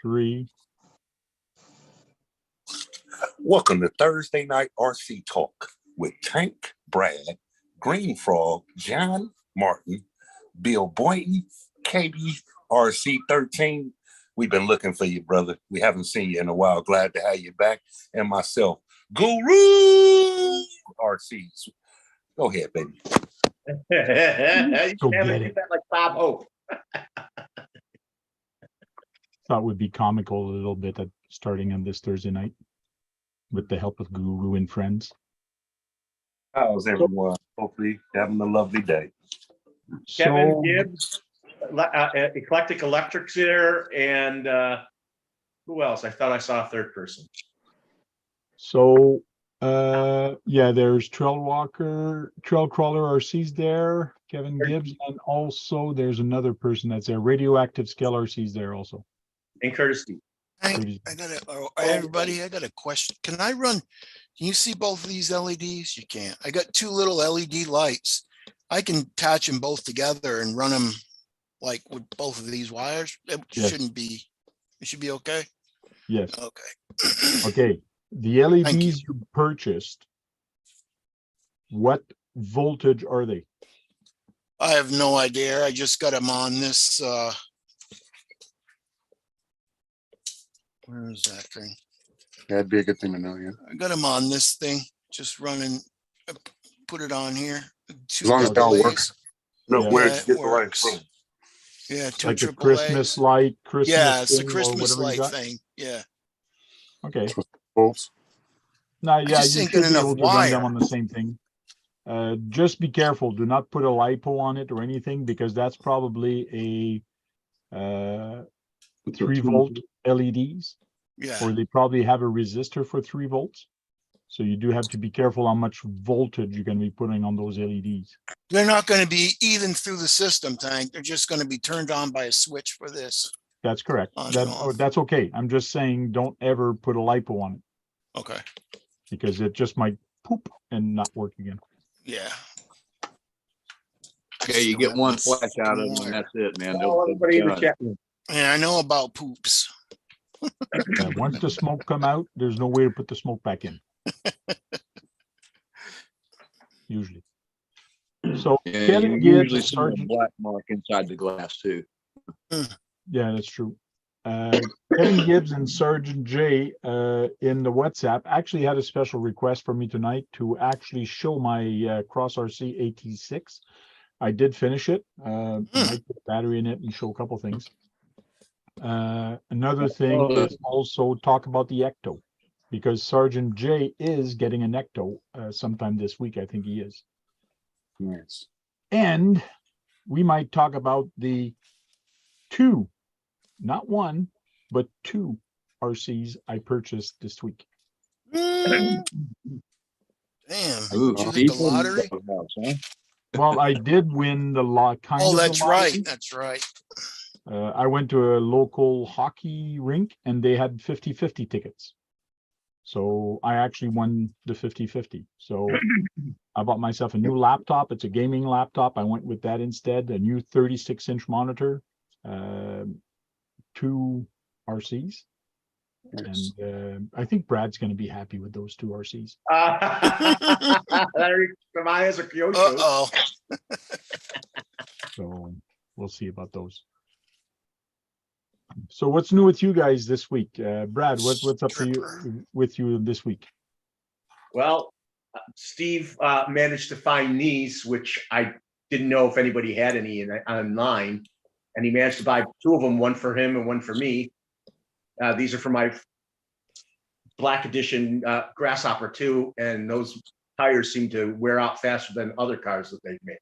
3. Welcome to Thursday Night RC Talk with Tank, Brad, Green Frog, John, Martin, Bill Boynton, KB, RC13. We've been looking for you, brother. We haven't seen you in a while. Glad to have you back. And myself, Guru RCs. Go ahead, baby. Go get it. That like Bob Hope. Thought would be comical a little bit at starting on this Thursday night with the help of Guru and friends. How's everyone? Hopefully having a lovely day. Kevin Gibbs, Eclectic Electrics there, and who else? I thought I saw a third person. So yeah, there's Trail Crawler RC's there, Kevin Gibbs, and also there's another person that's there, Radioactive Scale RC's there also. And Curtis D. Everybody, I got a question. Can you see both of these LEDs? You can't. I got two little LED lights. I can attach them both together and run them like with both of these wires. It shouldn't be, it should be okay. Yes. Okay. Okay. The LEDs you purchased, what voltage are they? I have no idea. I just got them on this. Where is that thing? That'd be a good thing to know, yeah. I got them on this thing, just running, put it on here. As long as it all works. No, Yeah. where Yeah, to it get the right works. thing. Yeah, two Like a AAAs. Christmas light, Christmas Yeah, it's a thing or Christmas whatever you light got? thing. Yeah. Okay. Bolts. No, yeah, just you ain't should got be enough able to run wire. them on the same thing. Just be careful. Do not put a LiPo on it or anything, because that's probably a 3-volt LEDs, Yeah. or they probably have a resistor for 3 volts. So you do have to be careful how much voltage you're going to be putting on those LEDs. They're not going to be even through the system, Tank. They're just going to be turned on by a switch for this. That's correct. On and off. That's okay. I'm just saying don't ever put a LiPo on it, Okay. because it just might poop and not work again. Yeah. Okay, you get one flash out of them, and that's it, man. Oh, everybody in the Done. chat room. Yeah, I know about poops. Once the smoke come out, there's no way to put the smoke back in. Usually. So Yeah, Kevin you Gibbs, usually see a Sergeant. black mark inside the glass too. Yeah, that's true. Kevin Gibbs and Sergeant J in the WhatsApp actually had a special request for me tonight to actually show my Cross RC AT6. I did finish it. I might put a battery in it and show a couple things. Another thing is also talk about the Ecto, because Sergeant J is getting an Ecto sometime this week. I think he is. Yes. And we might talk about the 2, not 1, but 2 RCs I purchased this week. Damn. Ooh, Did you hit the people in lottery? doghouse, huh? Well, I did win the lot. Oh, that's right. That's right. I went to a local hockey rink and they had 50-50 tickets. So I actually won the 50-50. So I bought myself a new laptop. It's a gaming laptop. I went with that instead. A new 36-inch monitor, 2 RCs. Yes. And I think Brad's going to be happy with those 2 RCs. Maya's a Kyosho. Uh-oh. So we'll see about those. So what's new with you guys this week? Brad, what's up with you this week? Well, Steve managed to find these, which I didn't know if anybody had any online, and he managed to buy 2 of them, one for him and one for me. These are for my Black Edition Grasshopper 2, and those tires seem to wear out faster than other cars that they've made.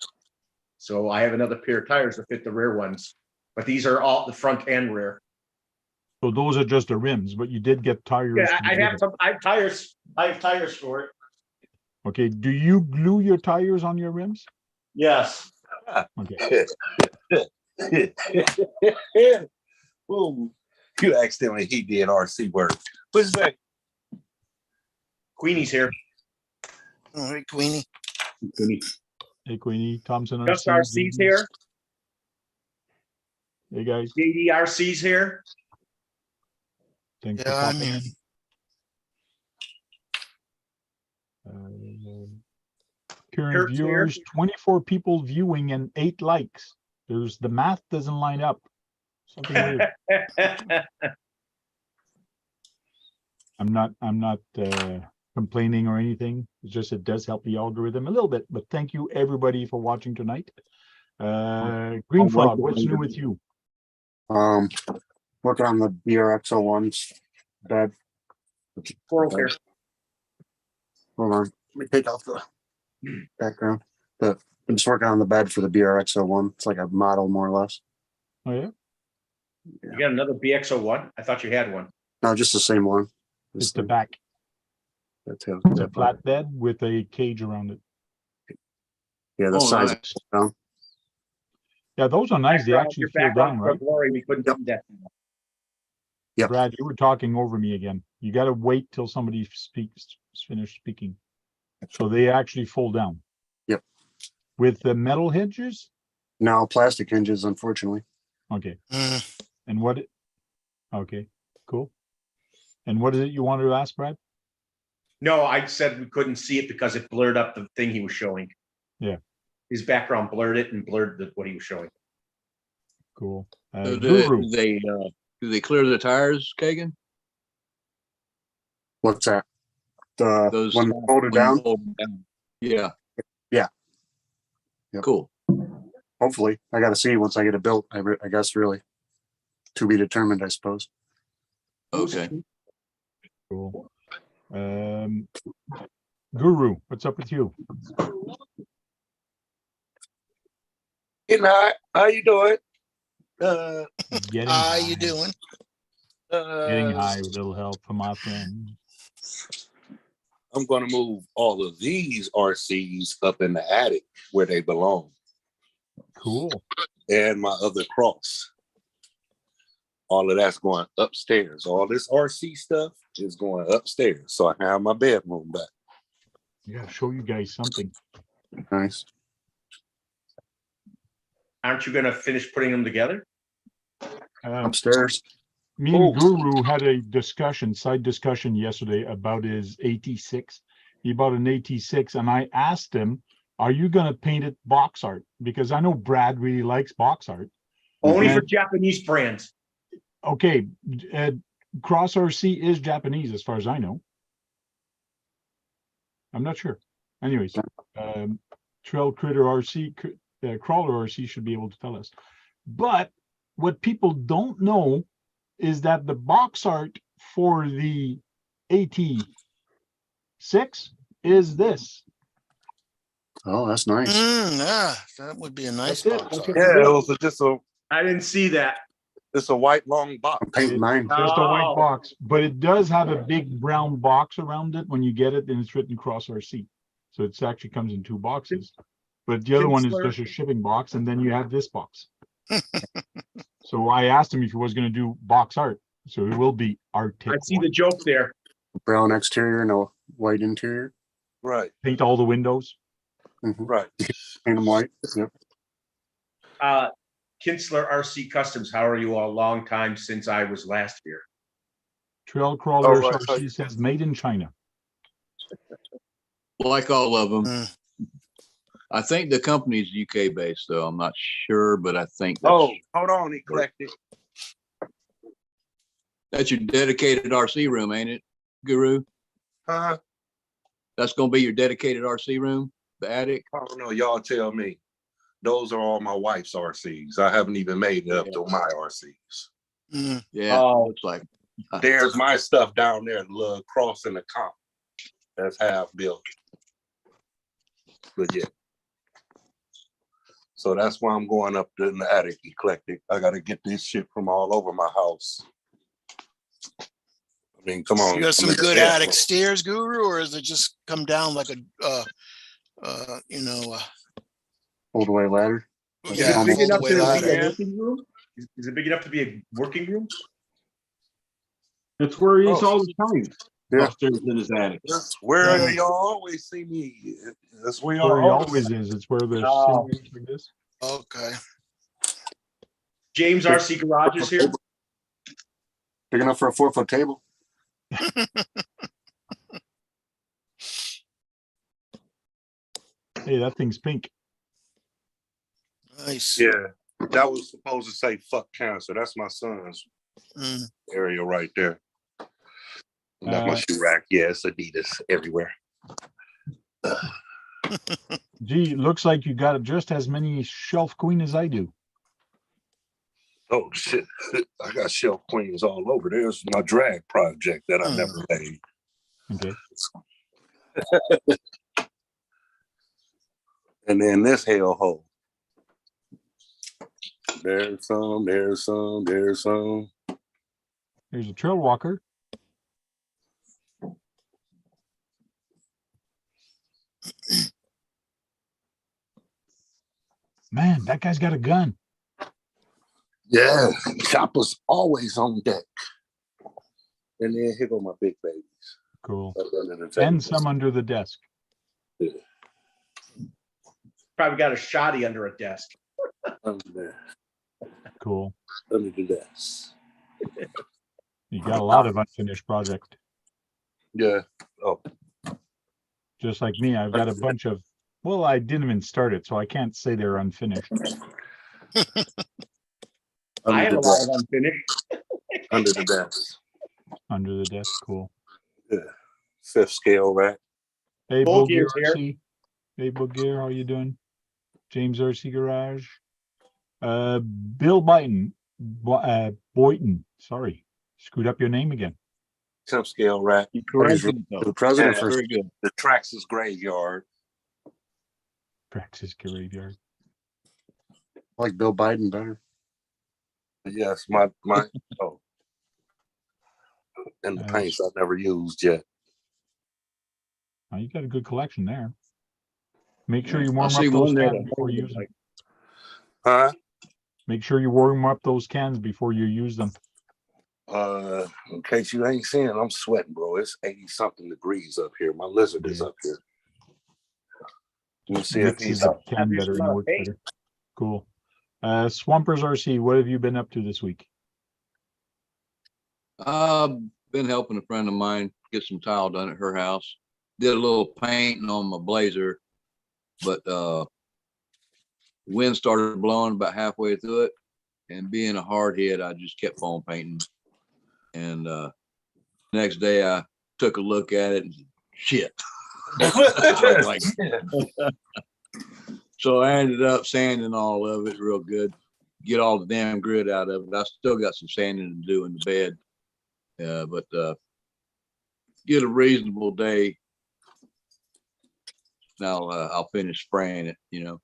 So I have another pair of tires to fit the rear ones, but these are all the front and rear. So those are just the rims, but you did get tires. Yeah, I have some. I have tires. I have tires for it. Okay. Do you glue your tires on your rims? Yes. Okay. Ooh, you accidentally he did RC work. What's that? Queenie's here. All right, Queenie. Hey, Queenie. Thompson Just RC's here. Hey, guys. JDRC's here. Thanks for Yeah, I'm popping here. in. Current Kurt's here. viewers, 24 people viewing and 8 likes. The math doesn't line up. Something weird. I'm not complaining or anything. It's just it does help the algorithm a little bit. But thank you everybody for watching tonight. Green Frog, what's new with you? Working on the BRX01's bed. Hold Hold on, let me take off the background. I'm just working on the bed for the BRX01. It's like a model, more or less. Oh yeah, You got another BX01? I thought you had one. No, just the same one. it's the back. That's it. It's a flat bed with a cage around it. Yeah, the Oh, size. nice. Down. Yeah, those are nice. They actually Your feel background down, for right? glory, we couldn't do that. Yep. Brad, you were talking over me again. You got to wait till somebody finished speaking. So they actually fold down. Yep. With the metal hinges? No, plastic hinges, unfortunately. Okay. Mm, And what? Okay, cool. And what is it you wanted to ask, Brad? No, I said we couldn't see it because it blurred up the thing he was showing. Yeah. His background blurred it and blurred what he was showing. Cool. So Guru. do they clear the tires, Kagan? What's that? The Those one folded when you down? fold them down. Yeah. Yeah. Yep. Cool. Hopefully, I got to see once I get it built. I guess really to be determined, I suppose. Okay. Cool. Guru, what's up with you? Good night. How you doing? Getting how high. you doing? Getting high with a little help from my friend. I'm going to move all of these RCs up in the attic where they belong, Cool. and my other cross. All of that's going upstairs. All this RC stuff is going upstairs, so I can have my bedroom back. Yeah, show you guys something. Nice. Aren't you going to finish putting them together? Upstairs. Me and Guru had a side discussion yesterday about his AT6. He bought an AT6 and I asked him, are you going to paint it box art? Because I know Brad really likes box art. Only for And- Japanese brands. Okay, Cross RC is Japanese as far as I know. I'm not sure. Anyways, Trail Critter RC, Crawler RC should be able to tell us. But what people don't know is that the box art for the AT6 is this. Oh, that's nice. Yeah, that would be a nice That's it. box art. Okay. Yeah, it was just I didn't see that. it's a white long box. I'm painting mine. Just a white Oh. box, but it does have a big brown box around it when you get it, and it's written Cross RC. So it actually comes in 2 boxes. But the other one is just a shipping box, and then you have this box. So I asked him if he was going to do box art. So it will be Arctic. I see the joke there. Brown exterior, no white interior. Right, Paint all the windows. right. Paint them white. Yep. Kinsler RC Customs, how are you all? Long time since I was last here. Trail Crawler right, RC says made in China. Like all of them. Mm. I think the company's UK based though. I'm not sure, but I think that's, Oh, hold on, eclectic. that's your dedicated RC room, ain't it, Guru? Huh? That's gonna be your dedicated RC room, the attic. I don't know. Y'all tell me. Those are all my wife's RCs. I haven't even made it up to my RCs. Mm. Yeah, Oh. looks like. There's my stuff down there, the little cross and the comp. That's half built. But yeah. So that's why I'm going up in the attic, eclectic. I gotta get this shit from all over my house. I mean, come on. You got some I'm in the good bedroom. attic stairs, Guru, or does it just come down like a, Old away ladder. Is yeah, it big all the enough way to be ladder? a working room? Is it big enough to be a working room? That's where he is Oh. all the time. Yeah. Upstairs in his attic. That's where Yeah. y'all always see me. That's where Where he y'all always is. It's where there's Oh. cinders like this. Okay. James RC Garage is here. Big enough for a 4-foot table. Hey, that thing's pink. Nice. Yeah, that was supposed to say "fuck cancer." That's my son's Mm. area right there. That's my shoe rack. Yeah, it's Adidas everywhere. Gee, looks like you got just as many shelf queen as I do. Oh shit! I got shelf queens all over. There's my drag project that I never made. Okay. And then this hellhole. There's some. There's some. There's some. Here's a trail walker. Man, that guy's got a gun. Yeah, chopper's always on deck. And then here go my big babies. Cool. Up under the And table. some under the desk. Yeah, Probably got a shoddy under a desk. under there. Cool. Under the desk. You got a lot of unfinished project. Yeah. Oh, Just like me, I've got a bunch of, well, I didn't even start it, so I can't say they're unfinished. I have a under the lot of desk. unfinished. Under the desk. Under the desk, cool. Yeah. 5th scale rack. Hey, Full Bull Gear gears here. RC. Hey, Bull Gear, how you doing? James RC Garage. Bill Boyton, sorry. Screwed up your name again. 10th scale rack. You corrected it, The though. president Yeah. for Very good. The Traxxas graveyard. Traxxas Graveyard. like Bill Biden better. Yes, my oh. And the paints I've never used yet. Oh, you got a good collection there. Make sure Yeah. you I warm see up those one there cans that before you holds use like- them. Huh? Make sure you warm up those cans before you use them. In case you ain't seeing, I'm sweating, bro. It's 80-something degrees up here. My lizard is Yeah. up here. We'll see if Mixes he's the up. can better and works better. Cool. Swampers RC, what have you been up to this week? Been helping a friend of mine get some tile done at her house. Did a little painting on my Blazer, but wind started blowing about halfway through it, and being a hard head, I just kept on painting. And next day I took a look at it and shit. Like, so I ended up sanding all of it real good, get all the damn grit out of it. I still got some sanding to do in the bed, but get a reasonable day. Now I'll finish spraying it, you know.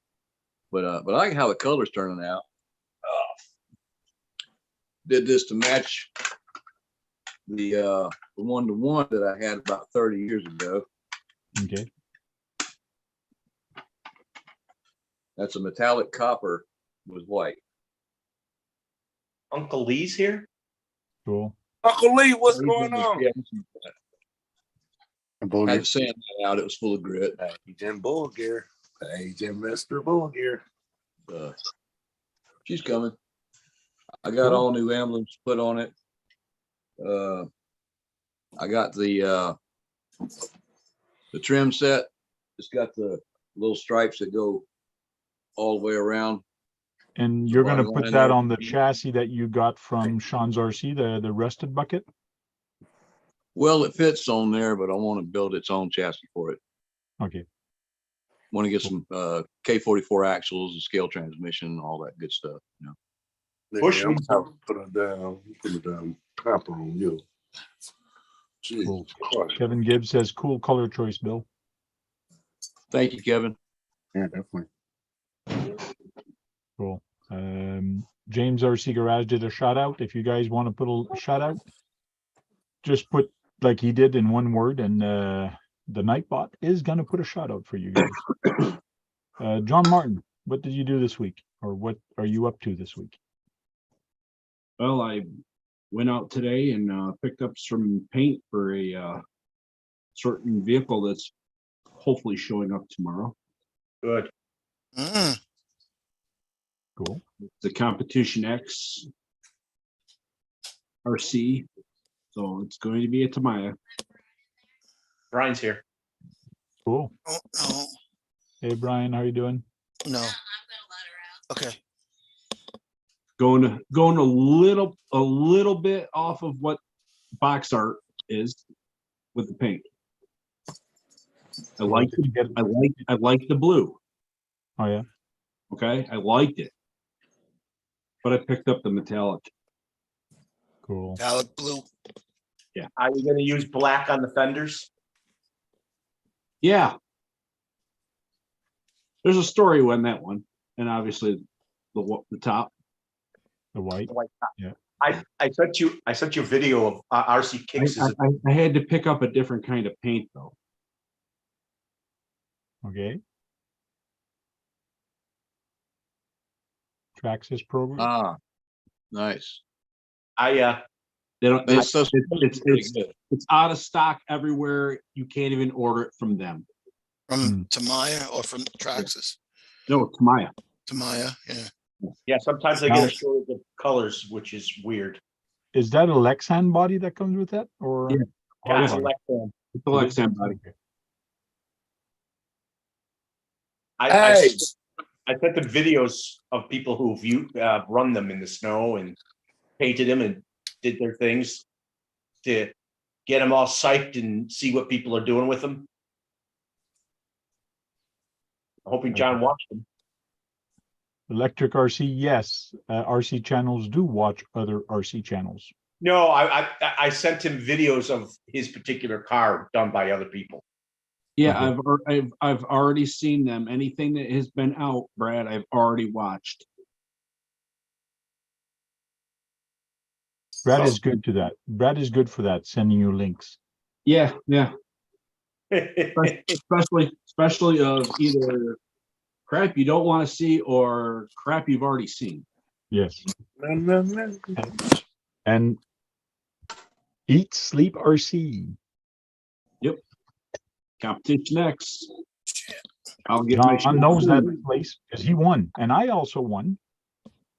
But I like how the color's turning out. Did this to match the 1-to-1 that I had about 30 years ago. Okay. That's a metallic copper with white. Uncle Lee's here. Cool. Uncle Lee, what's going on? Yeah, A Bull had Gear. to sand that out. It was full of grit. Agent Bull Gear. Agent Mr. Bull Gear. She's coming. I got all new emblems put on it. I got the trim set. It's got the little stripes that go all the way around. And you're Body gonna line put that there. on the chassis that you got from Sean's RC, the rusted bucket? Well, it fits on there, but I want to build its own chassis for it. Okay, Want to get some K44 axles and scale transmission, all that good stuff. You know. Push I'm me. gonna put a down copper on you. Jesus cool. Christ. Kevin Gibbs says, cool color choice, Bill. Thank you, Kevin. Yeah, definitely. Cool. James RC Garage did a shout out. If you guys want to put a shout out, just put like he did in one word, and the Nightbot is gonna put a shout out for you guys. John Martin, what did you do this week, or what are you up to this week? Well, I went out today and picked up some paint for a certain vehicle that's hopefully showing up tomorrow. Good. Mm. Cool. The Competition X RC So it's going to be a Tamiya. Brian's here. Cool. Oh, no, Hey, Brian, how you doing? no. Okay. Going a little bit off of what box art is with the paint. I like the blue. Oh, yeah. Okay, I liked it, but I picked up the metallic. Cool. Metallic blue. Are you gonna use black on the fenders? Yeah, there's a story when that one, and obviously the top. The white. The white top. Yeah. I sent you a video of RC Kicks. I had to pick up a different kind of paint though. Okay. Traxxas program. Ah, nice. I They don't. But it's so It's out of stock everywhere. You can't even order it from them. From Tamiya or from Traxxas? No, Tamiya. Tamiya, yeah. yeah, sometimes I get a shortage of colors, which is weird. Is that a Lexan body that comes with that, or? Yeah. Yeah, it's body? Lexan. It's the Lexan body. Okay. I sent them videos of people who've run them in the snow and painted them and did their things to get them all psyched and see what people are doing with them. I'm hoping John watched them. Electric RC, yes. RC channels do watch other RC channels. No, I sent him videos of his particular car done by other people. Yeah, Okay. I've already seen them. Anything that has been out, Brad, I've already watched. Brad is good to that. Brad is good for that, sending you links. Yeah. Especially of either crap you don't want to see or crap you've already seen. Yes. And Eat, Sleep, RC. Yep. Competition X. I'll get my John knows that place because he won, and I also won,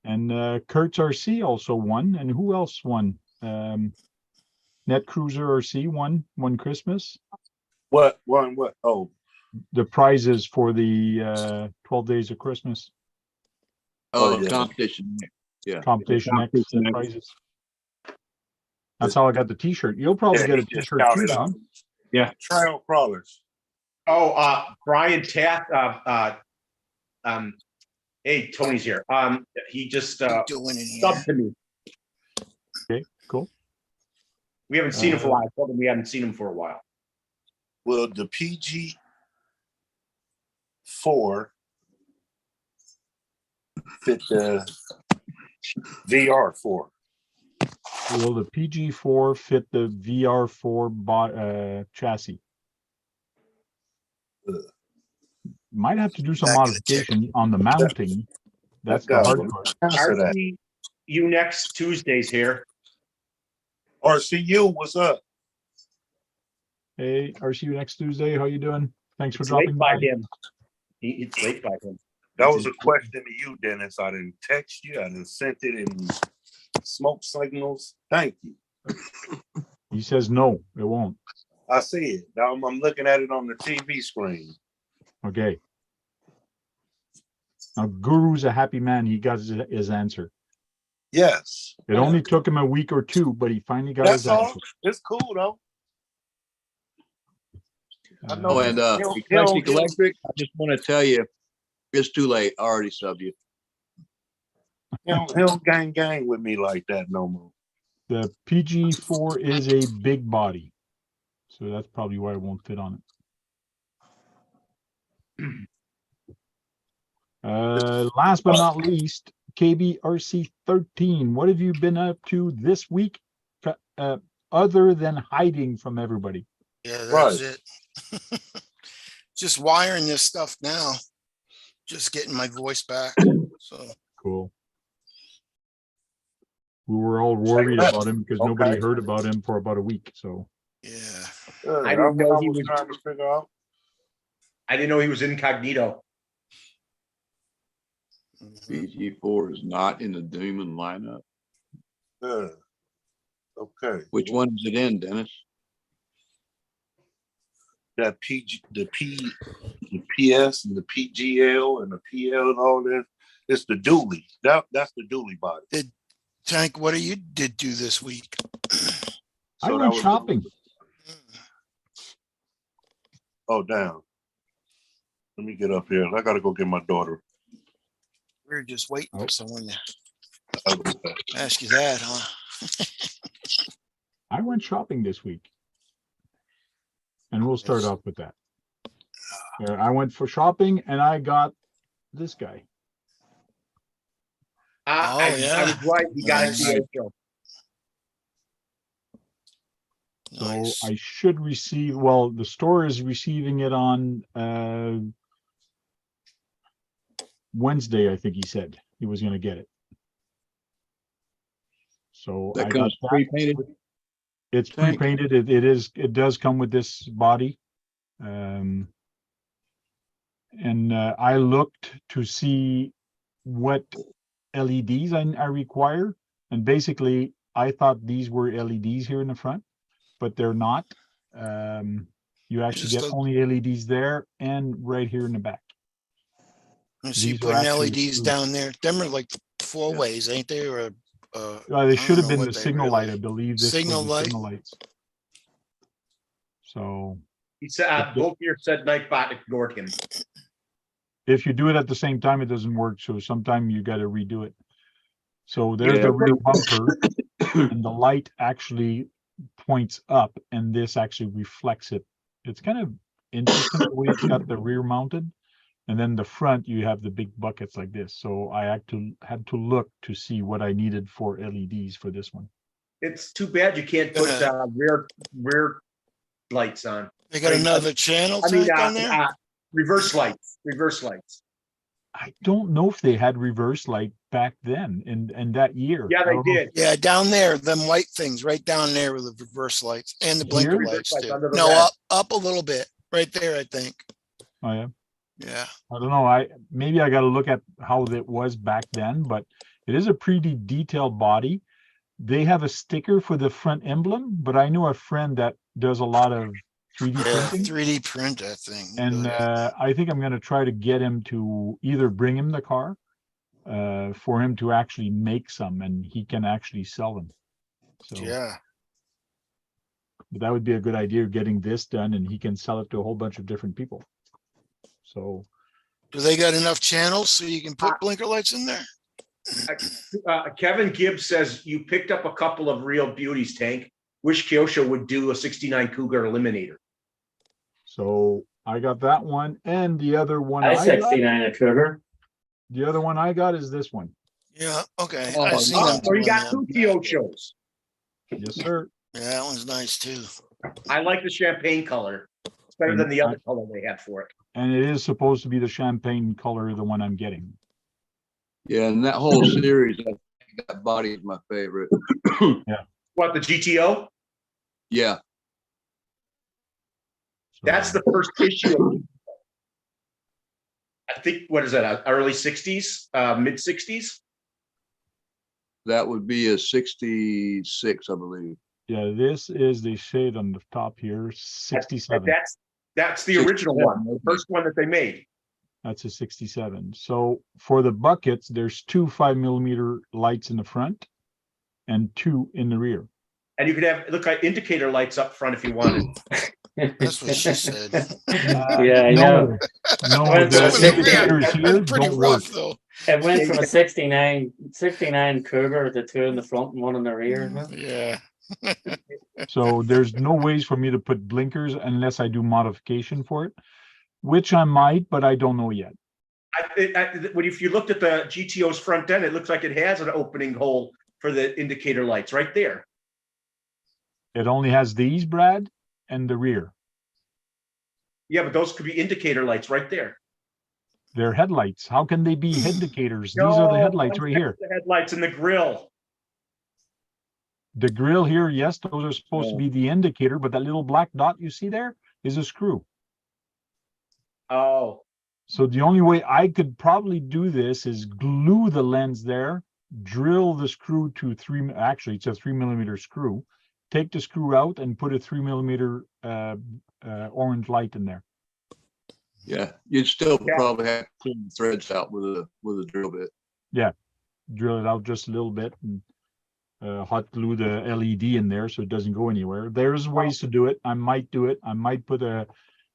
and Kurtz RC also won, and who else won? Net Cruiser RC won Christmas. What? Oh, The prizes for the 12 days of Christmas Oh, yeah. competition. Yeah. competition X Competition X. prizes. That's how I got the T-shirt. You'll probably get a he just T-shirt too, shouted out. John. Yeah. Trail crawlers. Oh, Brian Taft. Hey, Tony's here. He just Doing in here. subbed to me. Okay, cool. We haven't seen him for a while. I told him we haven't seen him for a while. Will the PG4 fit the VR4? Will the PG4 fit the VR4 chassis? Might have to do some Back of the tick. modification on the mounting. That's the That hard guy part. Answer that. RCU next Tuesday's here. RCU, what's up? Hey, RCU next Tuesday. How you doing? Thanks for It's late dropping by by. him. It's late by him. That was a question to you, Dennis. I didn't text you. I didn't send it in smoke signals. Thank you. He says no, it won't. I see it. Now I'm looking at it on the TV screen. Okay. Now, Guru's a happy man. He got his answer. Yes. It only took him a week or two, but he finally got That's his all. answer. It's cool though. I know. Oh, and He'll- Eclectic he'll- Electric, I just want to tell you, it's too late. I already subbed you. He'll gang with me like that no more. The PG4 is a big body, so that's probably why it won't fit on it. Last but not least, KBRC 13. What have you been up to this week, other than hiding from everybody? Yeah, that's Right. it. Just wiring this stuff now. Just getting my voice back. So Cool. We were all worried about him because nobody heard about him for about a week. So yeah. Good. I didn't know he was was- trying to figure out. I didn't know he was incognito. Mhm. PG4 is not in the Demon lineup. Good. Okay. Which one is it in, Dennis? That the PS and the PGL and the PL and all that. It's the dually. That's the dually body. Tank, what did do this week? I So that went was shopping. Oh, damn. Let me get up here. I gotta go get my daughter. We're just waiting for someone to I'll be back. ask you that, huh? I went shopping this week. And we'll start off with that. I went for shopping and I got this guy. I was right. He got Nice. it. So Nice. I should receive, well, the store is receiving it on Wednesday, I think he said he was going to get it. So That I got comes that. pre-painted. It's Tank. pre-painted. It does come with this body. And I looked to see what LEDs I require. And basically I thought these were LEDs here in the front, but they're not. You actually Just get a- only LEDs there and right here in the back. I see you These are putting actually LEDs screws. down there. Them are like four ways, ain't they? Or They I should don't have know been what the they signal really- light, I believe. This Signal was the light? signal lights. So He said, both here said Nightbot ignored him. if you do it at the same time, it doesn't work. So sometime you got to redo it. So there's Yeah. the rear bumper and the light actually points up and this actually reflects it. It's kind of interesting the way it's got the rear mounted. And then the front, you have the big buckets like this. So I had to look to see what I needed for LEDs for this one. It's too bad you can't put rear lights on. They got another channel tank on there? Reverse lights. I don't know if they had reverse light back then in that year. Yeah, I they don't know. did. Yeah, down there, them white things right down there with the reverse lights and the blinker Here? lights Reverse lights too. under the No, red. up a little bit, right there, I think. Oh yeah. Yeah. I don't know. Maybe I got to look at how it was back then, but it is a pretty detailed body. They have a sticker for the front emblem, but I know a friend that does a lot of 3D Yeah, printing. 3D print that thing. And I think I'm going to try to get him to either bring him the car for him to actually make some and he can actually sell them. So Yeah. but that would be a good idea, getting this done and he can sell it to a whole bunch of different people. So Do they got enough channels so you can put blinker lights in there? Kevin Gibbs says you picked up a couple of real beauties, Tank. Wish Kyosho would do a 69 Cougar Eliminator. So I got that one, and the other one I got, 69 a Cougar. the other one I got is this one. Yeah, okay. Oh, I seen them. So you doing got them. two Kyoshos. Yes, sir. Yeah, that one's nice too. I like the champagne color. It's better than the other color they had for it. And it is supposed to be the champagne color, the one I'm getting. Yeah, and that whole series, I think that body is my favorite. What, the GTO? Yeah, So, That's the first issue. I think, what is that, early 60s, mid 60s? that would be a 66, I believe. yeah, this is the shade on the top here, 67. That's the original 67, one, the okay. first one that they made. That's a 67. So for the buckets, there's two 5mm lights in the front and two in the rear. And you could have, look like indicator lights up front if you wanted. That's what she said. Yeah, I know. No, Went the from a indicators here Pretty don't work. rough though. It went from a 69 Cougar to two in the front and one in the rear. Yeah. So there's no ways for me to put blinkers unless I do modification for it, which I might, but I don't know yet. If you looked at the GTO's front end, it looks like it has an opening hole for the indicator lights right there. It only has these, Brad, and the rear. Yeah, but those could be indicator lights right there. They're headlights. How can they be indicators? These are the headlights right here. The headlights and the grill. The grill here, yes, those are supposed to be the indicator, but that little black dot you see there is a screw. Oh, So the only way I could probably do this is glue the lens there, drill the screw to actually it's a 3mm screw. Take the screw out and put a 3mm orange light in there. Yeah, you'd still Yeah. probably have to clean the threads out with a drill bit. Drill it out just a little bit and hot glue the LED in there so it doesn't go anywhere. There's ways to do it. I might do it. I might put a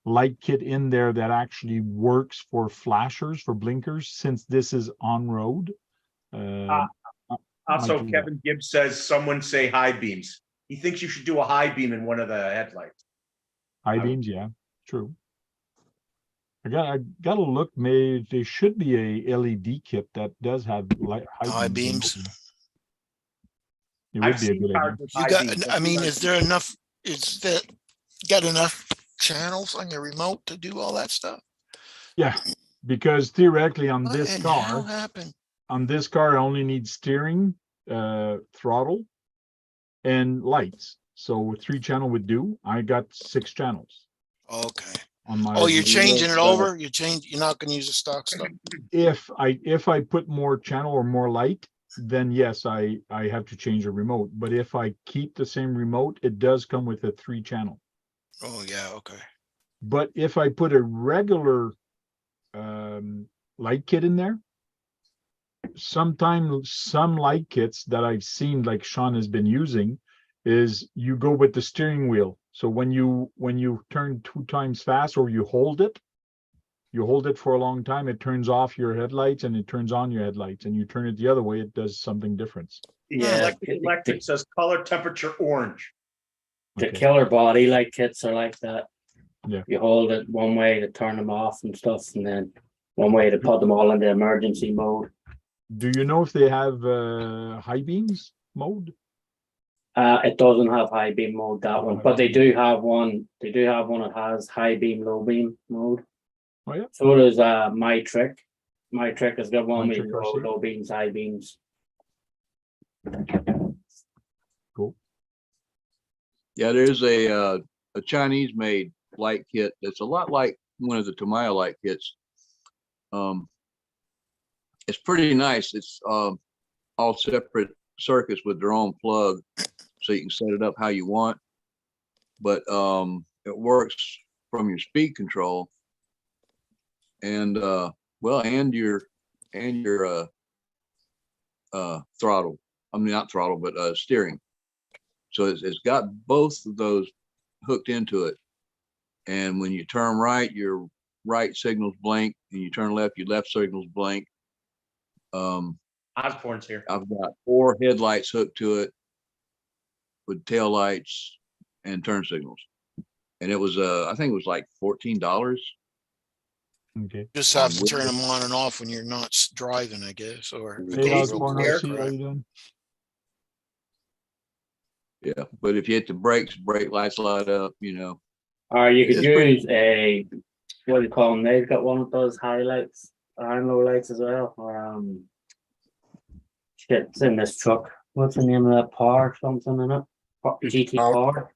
light kit in there that actually works for flashers, for blinkers, since this is on road. Also, might do Kevin Gibbs says, someone say high beams. He thinks you should do a high beam in one of the headlights. High beams, yeah, true. I gotta look. Maybe there should be a LED kit that does have High beams. It I've would be a seen good idea. cars with You high got, beams. I mean, is there enough, is that, got enough channels on your remote to do all that stuff? Yeah, because theoretically on What this in hell car, happened? I only need steering, throttle, and lights. So 3-channel would do. I got 6 channels Okay. on my. Oh, you're RV. changing it over? You're not gonna use the stock stuff? If I put more channel or more light, then yes, I have to change the remote. But if I keep the same remote, it does come with a 3-channel. Oh, yeah, okay. But if I put a regular light kit in there, sometimes some light kits that I've seen, like Sean has been using, is you go with the steering wheel. So when you turn 2 times fast or you hold it for a long time, it turns off your headlights and it turns on your headlights, and you turn it the other way, it does something different. Yeah, Electric says color temperature orange. the Okay. killer body light kits are like that. Yeah. You hold it one way to turn them off and stuff, and then one way to put them all into emergency mode. Do you know if they have high beams mode? It doesn't have high beam mode, that one, but they do have one. They do have one that has high beam, low beam mode. Oh yeah. So does My Trick. My Trick has got one My with Trick RC. low beams, high beams. Cool. Yeah, there's a Chinese made light kit that's a lot like one of the Tamiya light kits. It's pretty nice. It's all separate circuits with their own plug, so you can set it up how you want. But it works from your speed control and and your throttle. I mean, not throttle, but steering. So it's got both of those hooked into it. And when you turn right, your right signals blink, and you turn left, your left signals blink. Osborne's here. I've got 4 headlights hooked to it with tail lights and turn signals. And it was I think it was like $14. Okay. Just have to turn them on and off when you're not driving, I guess, or. it Hey, goes real Osborne, quick, RC, how right? you doing? Yeah, but if you hit the brakes, brake lights light up, you know. Or you could It's pretty- use a, what do you call them? They've got one of those highlights and low lights as well. Or shit, it's in this truck. What's the name of that Power something in it? GT Power.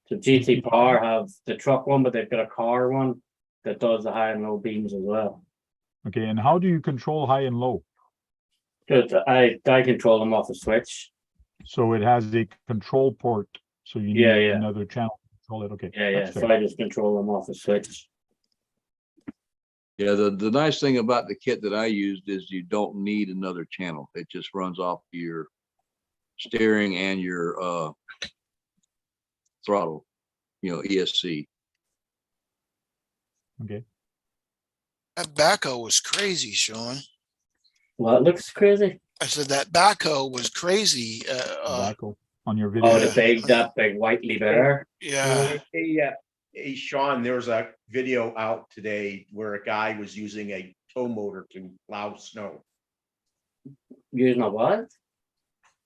So GT Power have the truck one, but they've got a car one that does the high and low beams as well. Okay, and how do you control high and low? Just I control them off the switch. So it has a control port, so you need Yeah, yeah. another channel to control it. Okay. Yeah, yeah. that's So fair. I just control them off the switch. Yeah, the nice thing about the kit that I used is you don't need another channel. It just runs off your steering and your throttle, you know, ESC. Okay. That backhoe was crazy, Sean. Well, it looks crazy. I said that backhoe was crazy. Tobacco on your video. Oh, Yeah. that big whitely bear. Yeah. Hey, Sean, there was a video out today where a guy was using a tow motor to plow snow. Using a what?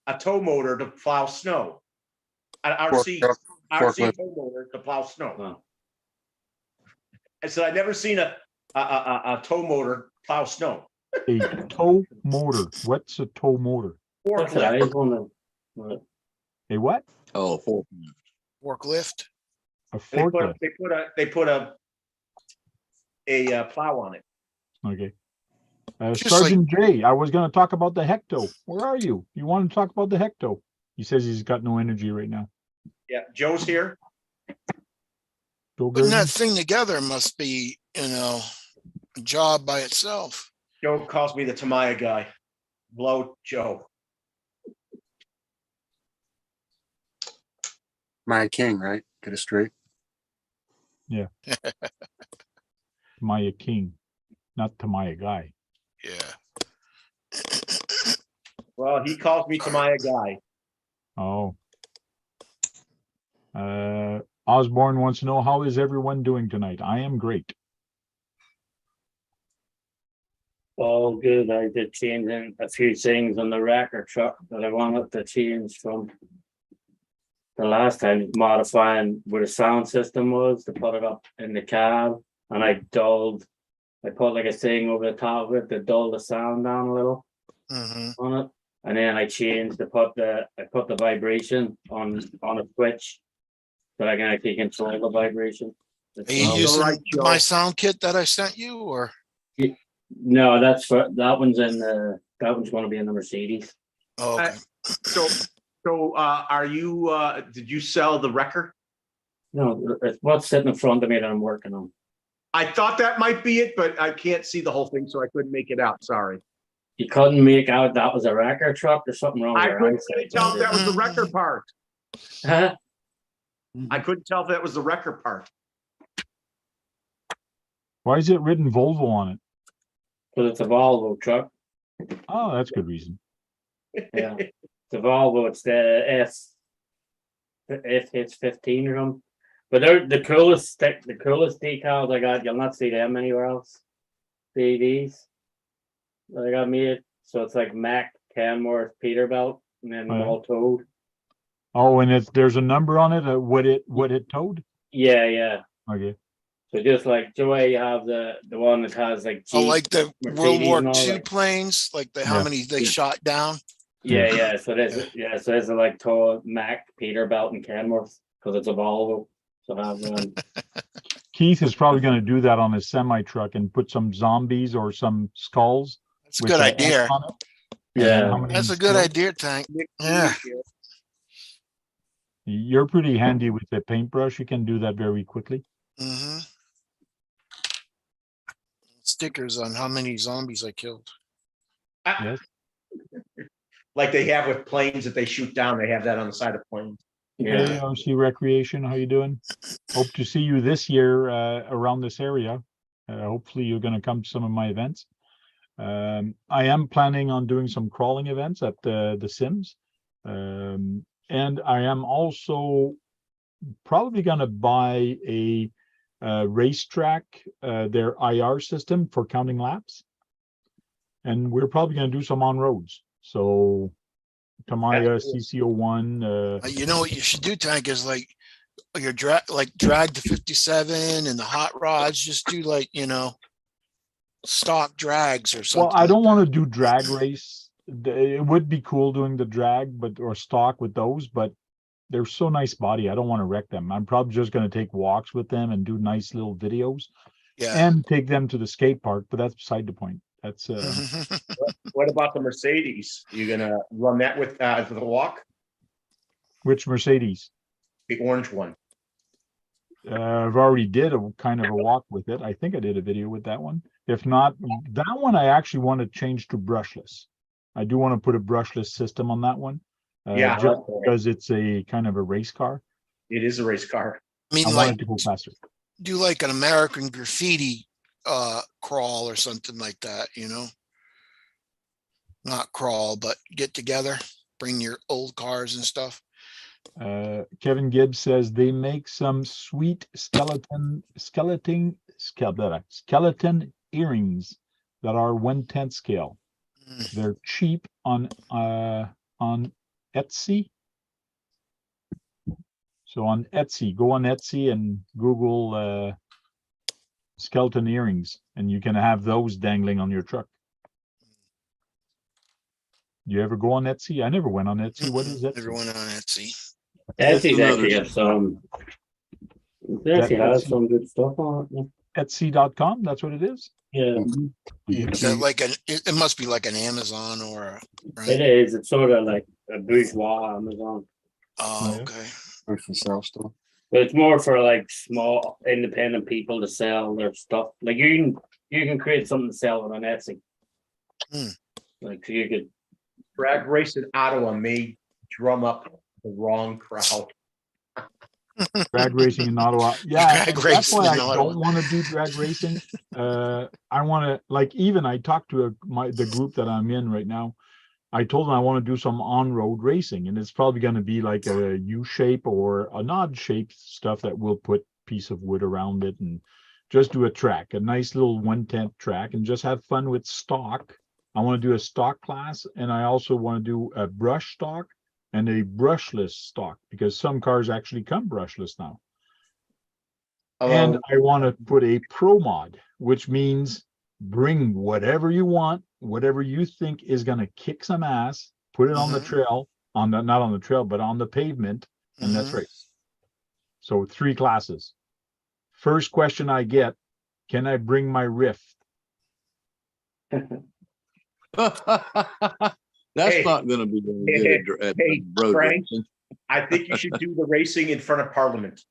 A tow motor to plow snow. An RC Forklift. tow motor to plow snow. Oh. I said, I've never seen a tow motor plow snow. A tow motor. What's a tow motor? That's what I was wondering. What? A what? Oh, Forklift. A forklift. They put a plow on it. Okay. Just like- Sergeant J, I was gonna talk about the Hecto. Where are you? You want to talk about the Hecto? He says he's got no energy right now. Yeah, Joe's here. Joe Putting Gurley? that thing together must be, you know, a job by itself. Joe calls me the Tamaya guy. Blow Joe. My king, right? Get it straight. Tamaya King, not Tamaya Guy. Yeah. Well, he calls me Tamaya guy. Oh. Osborne wants to know, how is everyone doing tonight? I am great. All good. I did change in a few things on the wrecker truck that I wanted to change from the last time, modifying where the sound system was to put it up in the cab. And I put like a thing over the top of it to dull the sound down a little Hmm. on it. And then I changed I put the vibration on a switch so I can actually control the vibration. Are you All using right, Joe. my sound kit that I sent you, or? No, that one's gonna be in the Mercedes. Oh, okay. So are you did you sell the wrecker? No, it's what's sitting in front of me that I'm working on. I thought that might be it, but I can't see the whole thing, so I couldn't make it out. Sorry. You couldn't make out that was a wrecker truck. There's something wrong with I your couldn't eyesight. tell if that was the wrecker part. Huh? I couldn't tell if that was the wrecker part. Why is it written Volvo on it? Because it's a Volvo truck. Oh, that's good reason. Yeah, it's a Volvo. It's the FH15 or something. But they're the coolest decals I got. You'll not see them anywhere else. These that I got made. So it's like Mac, Canmore, Peterbilt, and then Oh, yeah. all towed. Oh, and there's a number on it, what it towed? Yeah. Okay. So just like the way you have the one that has like Oh, Jeep, like the Mercedes World War and all II that. planes, like how Yeah. many they shot down? Yeah. So there's a like towed Mac, Peterbilt, and Canmore because it's a Volvo. So I have Keith is probably gonna do that on his semi truck and put some zombies or some skulls. That's a with good the idea. X on it, and then how many That's a good killed. idea, Tank. Yeah. You're pretty handy with the paintbrush. You can do that very quickly. Hmm. Stickers on how many zombies I killed. Yes. Like they have with planes that they shoot down, they have that on the side of planes. Hey, OC Recreation, how you doing? Hope to see you this year around this area. Hopefully you're gonna come to some of my events. I am planning on doing some crawling events at the Sims. And I am also probably gonna buy a racetrack, their IR system for counting laps. And we're probably gonna do some on roads. So Tamaya CC01, You know what you should do, Tank, is like your drag the 57 and the hot rods. Just do like, you know, stock drags or something. well, I don't want to do drag race. It would be cool doing the drag, or stock with those, but they're so nice body. I don't want to wreck them. I'm probably just going to take walks with them and do nice little videos Yeah. and take them to the skate park. But that's beside the point. That's What about the Mercedes? You gonna run that with the walk? which Mercedes? The orange one. I've already did a kind of a walk with it. I think I did a video with that one. If not, that one I actually want to change to brushless. I do want to put a brushless system on that one. Yeah. Just because it's a kind of a race car. It is a race car. I mean, I want like it to go faster. do like an American Graffiti crawl or something like that, you know? Not crawl, but get together, bring your old cars and stuff. Kevin Gibbs says they make some sweet skeleton earrings that are 1/10 scale. They're cheap on Etsy. So on Etsy, go on Etsy and Google skeleton earrings, and you can have those dangling on your truck. You ever go on Etsy? I never went on Etsy. What is Etsy? Everyone on Etsy. Etsy's another actually got some. It actually has some good stuff on it. Etsy.com, that's what it is. Yeah, Is that like it must be like an Amazon or, it right? is. It's sort of like a bourgeois Amazon. Oh, yeah. okay. Or for sale still. But it's more for like small independent people to sell their stuff. Like you can create something to sell on Etsy. Hmm. Like you could. Drag race in Ottawa may drum up the wrong crowd. Drag racing in Ottawa. Yeah, Drag and that's why racing I in Ottawa. don't want to do drag racing. I want to, like, even I talked to the group that I'm in right now. I told them I want to do some on-road racing, and it's probably going to be like a U-shape or an odd shape stuff that we'll put piece of wood around it and just do a track, a nice little 1/10 track, and just have fun with stock. I want to do a stock class, and I also want to do a brush stock and a brushless stock, because some cars actually come brushless now. And I want to put a pro mod, which means bring whatever you want, whatever you think is going to kick some ass, put it on the Mhm. trail, not on the trail, but on the pavement, and that's Mhm. right. So 3 classes. First question I get, can I bring my Rift? That's Hey. not gonna be very good at Hey, road Frank. racing. I think you should do the racing in front of Parliament.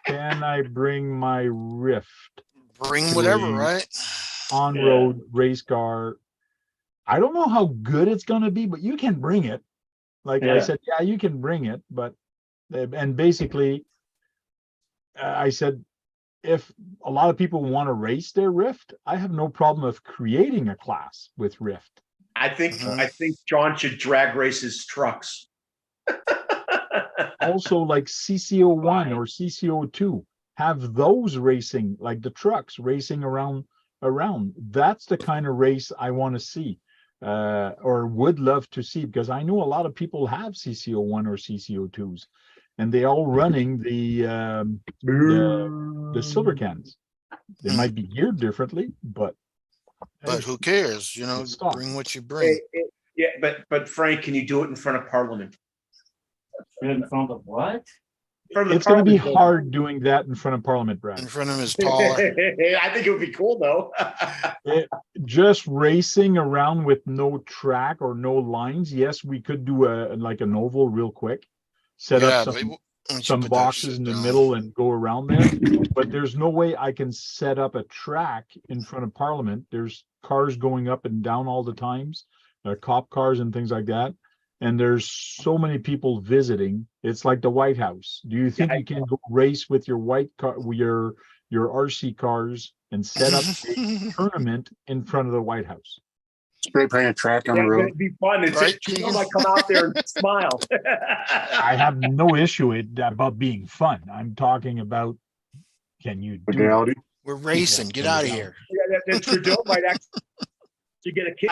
Can I bring my Rift Bring whatever, a right? on-road race car? I don't know how good it's going to be, but you can bring it. Like I Yeah. said, yeah, you can bring it, but, and basically, I said, if a lot of people want to race their Rift, I have no problem of creating a class with Rift. I think Mhm. John should drag race his trucks. Also, like CCO1 Right. or CCO2, have those racing, like the trucks racing around. That's the kind of race I want to see, or would love to see, because I know a lot of people have CCO1 or CCO2s, and they all running the silver cans. They Hmm. might be geared differently, but But hey, who cares? You know, it's stock. bring what you bring. Yeah, but Frank, can you do it in front of Parliament? In front of what? In front of the It's going to be Parliament hard doing that in front of Parliament, Brad. In front of his building. taller. I think it would be cool though. Just racing around with no track or no lines. Yes, we could do like an oval real quick, set up Yeah, but once you some put that boxes shit in the down. middle and go around there. But there's no way I can set up a track in front of Parliament. There's cars going up and down all the times, cop cars and things like that. And there's so many people visiting. It's like the White House. Do you think Yeah, you can go race with your white car, your RC cars, and set up a tournament in front of the White House? Spray paint a track on the yeah, road. it'd be fun. It's Right, Joe might come out there and smile. I have no issue about being fun. I'm talking about, can you do it? Legality. We're racing. Get out of here. Yeah, that Trudeau might actually get a kid.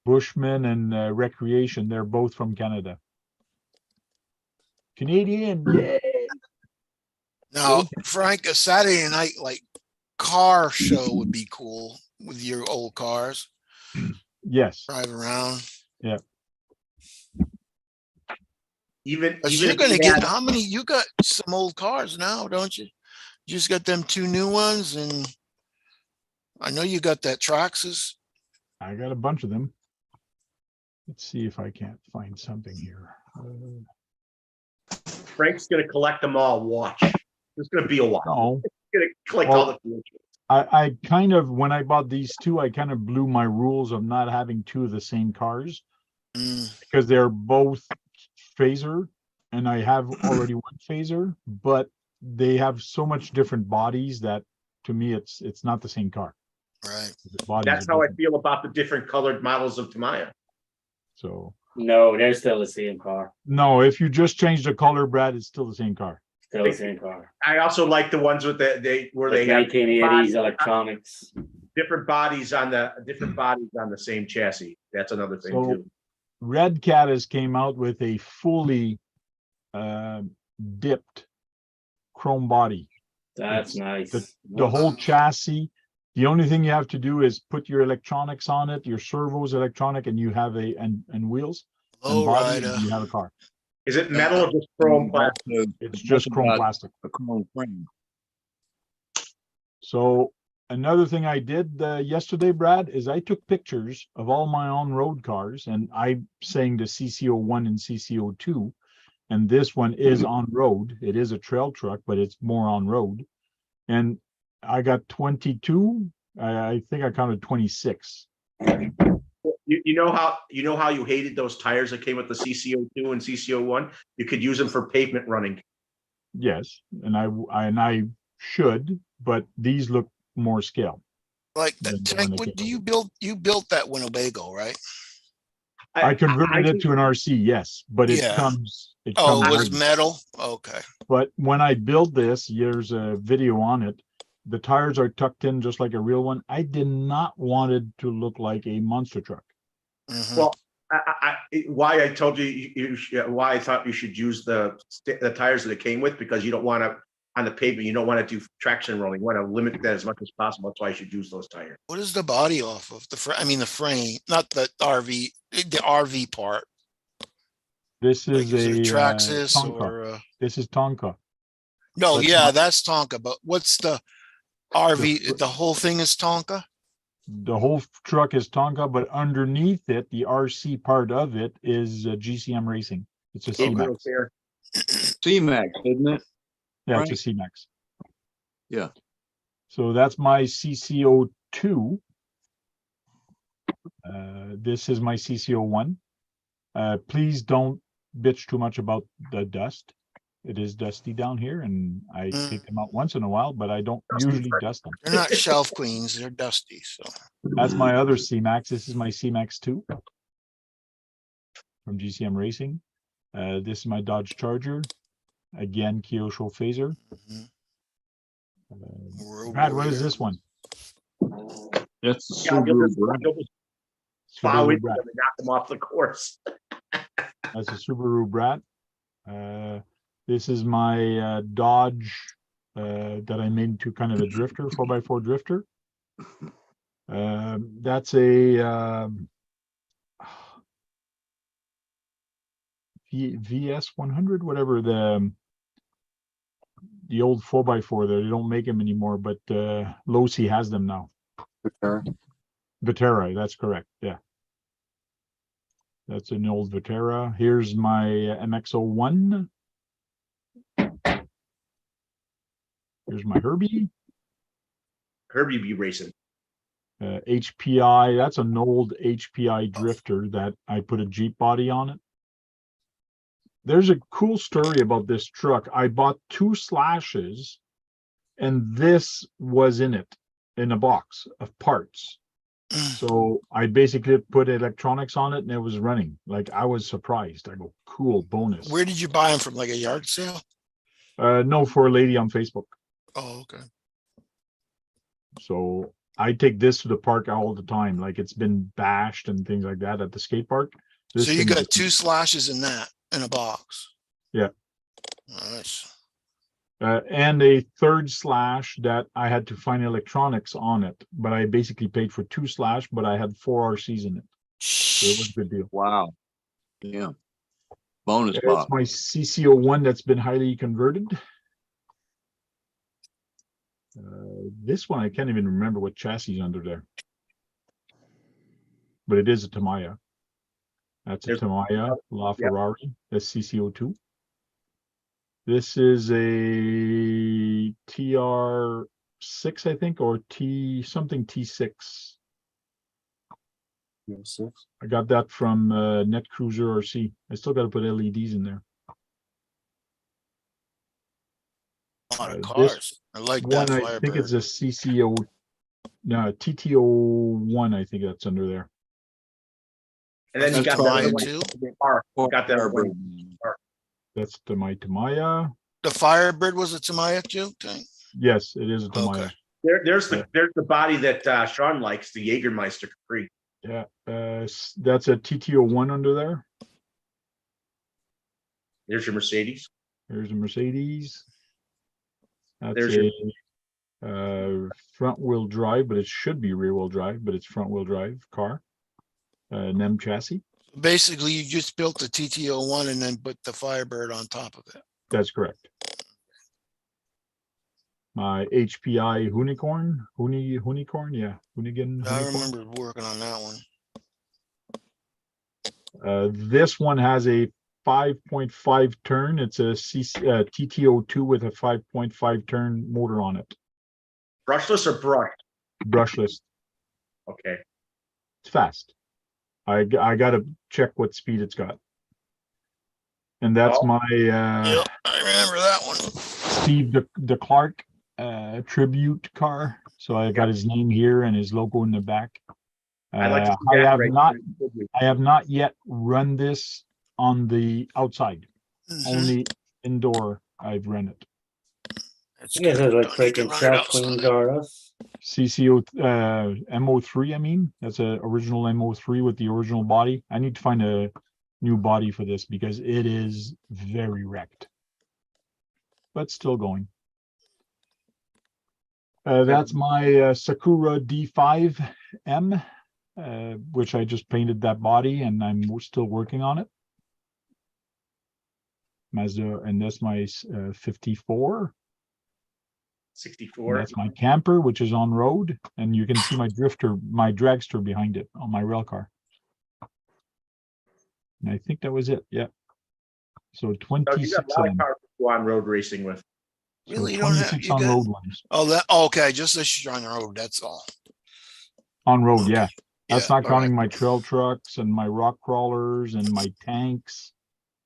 Bushman and Recreation, they're both from Canada. Canadian, yeah. Now, Frank, a Saturday night like car show would be cool with your old cars. Yes. Drive around. Even You're if gonna we get had- how many? You got some old cars now, don't you? You just got them 2 new ones, and I know you got that Traxxas. I got a bunch of them. Let's see if I can't find something here. Frank's gonna collect them all. Watch. It's gonna be a while. No, He's gonna collect Well, all the features. I kind of, when I bought these 2, I kind of blew my rules of not having 2 of the same cars, Mm, because they're both phaser, and I have already one phaser, but they have so much different bodies that, to me, it's not the same car. right. The bodies That's are how I different. feel about the different colored models of Tamiya. So No, they're still the same car. no, if you just change the color, Brad, it's still the same car. Still the same car. I also like the ones with where Like they have 1980s electronics. different bodies on the same chassis. That's another thing So too. Red Cat has came out with a fully dipped chrome body. That's It's nice. The whole chassis. The only thing you have to do is put your electronics on it, your servos electronic, and you have and wheels. and Low body, and rider. you have a car. Is it metal or just chrome plastic? It's just chrome plastic. A chrome frame. So another thing I did yesterday, Brad, is I took pictures of all my on-road cars, and I'm saying the CC01 and CC02, and this one is on road. It is a trail truck, but it's more on road. And I got 22. I think I counted 26. You know how you hated those tires that came with the CC02 and CC01? You could use them for pavement running. Yes, and I should, but these look more scale. Like than that the tank, one that what do came you build? You built that Winnebago, right? I converted it think- to an RC, yes, but it Yeah. comes. It Oh, comes it was with- metal? Okay. But when I built this, there's a video on it. The tires are tucked in just like a real one. I did not want it to look like a monster truck. Mhm. Well, why I told why I thought you should use the tires that it came with, because you don't want to, on the pavement, you don't want to do traction rolling. You want to limit that as much as possible. That's why you should use those tires. What is the body off of? I mean, the frame, not the RV, the RV part. This Like, is is it a a Traxxas Tonka. or, This is Tonka. no, That's yeah, not- that's Tonka, but what's the RV? The whole thing is Tonka? The whole truck is Tonka, but underneath it, the RC part of it is GCM Racing. It's a Big C-Max. wheels there. C-Max, isn't it? Yeah, it's a right? C-Max. Yeah. So that's my CC02. This is my CC01. Please don't bitch too much about the dust. It is dusty down here, and I take them out once in a while, but I don't usually dust them. They're not shelf queens, they're dusty, so. That's my other C-Max. This is my C-Max 2 from GCM Racing. This is my Dodge Charger. Again, Kyosho Phaser. Mhm. Brad, what is this one? That's the Yeah, Subaru Brat. you'll just plow Subaru into Brat. them and knock them off the course. That's a Subaru Brat. This is my Dodge that I made into kind of a drifter, 4x4 drifter. That's a VS 100, whatever the old 4x4 there. They don't make them anymore, but Losi has them now. Vitera, that's correct. Yeah. That's an old Vitera. Here's my MX-01. Here's my Herbie. Herbie be racing. HPI, that's an old HPI drifter that I put a Jeep body on it. There's a cool story about this truck. I bought 2 slashes, and this was in it, in a box of parts. So I basically put electronics on it, and it was running. Like, I was surprised. I go, cool, bonus. Where did you buy them from? Like a yard sale? No, for a lady on Facebook. Oh, okay. So I take this to the park all the time. Like, it's been bashed and things like that at the skate park. This So you thing got is- 2 slashes in that, in a box? Yeah. Nice. And a 3rd slash that I had to find electronics on it, but I basically paid for 2 slash, but I had 4 RCs in it. So it was a good deal. Wow. Yeah. Bonus It's box. my CC01 that's been highly converted. This one, I can't even remember what chassis is under there. But it is a Tamiya. That's a There's- Tamiya yeah. LaFerrari, that's CC02. This is a TR6, I think, or T6. I got that from Net Cruiser RC. I still got to put LEDs in there. A lot of This cars. I like One, that I think it's Firebird. a CCO, no, TTO1, I think that's under there. And then you That's got that Tamiya other one too? in the car. You got that one. That's my Tamiya. The Firebird was a Tamiya too? Tank? Yes, it is a Tamiya. Okay. There's the body that Sean likes, the Jägermeister Capri. Yeah, that's a TTO1 under there. There's your Mercedes. There's a Mercedes. That's There's a front wheel drive, but it should be rear wheel drive, but it's front wheel drive car. NEM chassis. Basically, you just built the TT01 and then put the Firebird on top of it. That's correct. My HPI Hunicorn, Hunicorn, yeah, Hoonigan. I Hunicorn. remember working on that one. This one has a 5.5 turn. It's a TT02 with a 5.5 turn motor on it. Brushless or brush? Brushless. Okay. It's fast. I gotta check what speed it's got. And that's Oh. my Yep, I remember that one. Steve DeClark tribute car. So I got his name here and his logo in the back. I'd like to see I that have right not there. I have not yet run this on the outside. Mhm. Only indoor I've run it. It's This good. is like Don't need to freaking run it truck queens outside. are us. CCO MO3, I mean, that's a original MO3 with the original body. I need to find a new body for this because it is very wrecked, but still going. That's my Sakura D5M, which I just painted that body and I'm still working on it. Mazda, and that's my 54. 64. That's my camper, which is on road, and you can see my dragster behind it on my rail car. And I think that was it. Yeah. So Oh, you 26 got a of lot of them. cars to go on road racing with. So Really, you don't have 26 you on got? road ones. Oh, that okay. Just as you're on the road. That's all. On road, yeah. That's Yeah, not all counting right. my trail trucks and my rock crawlers and my tanks,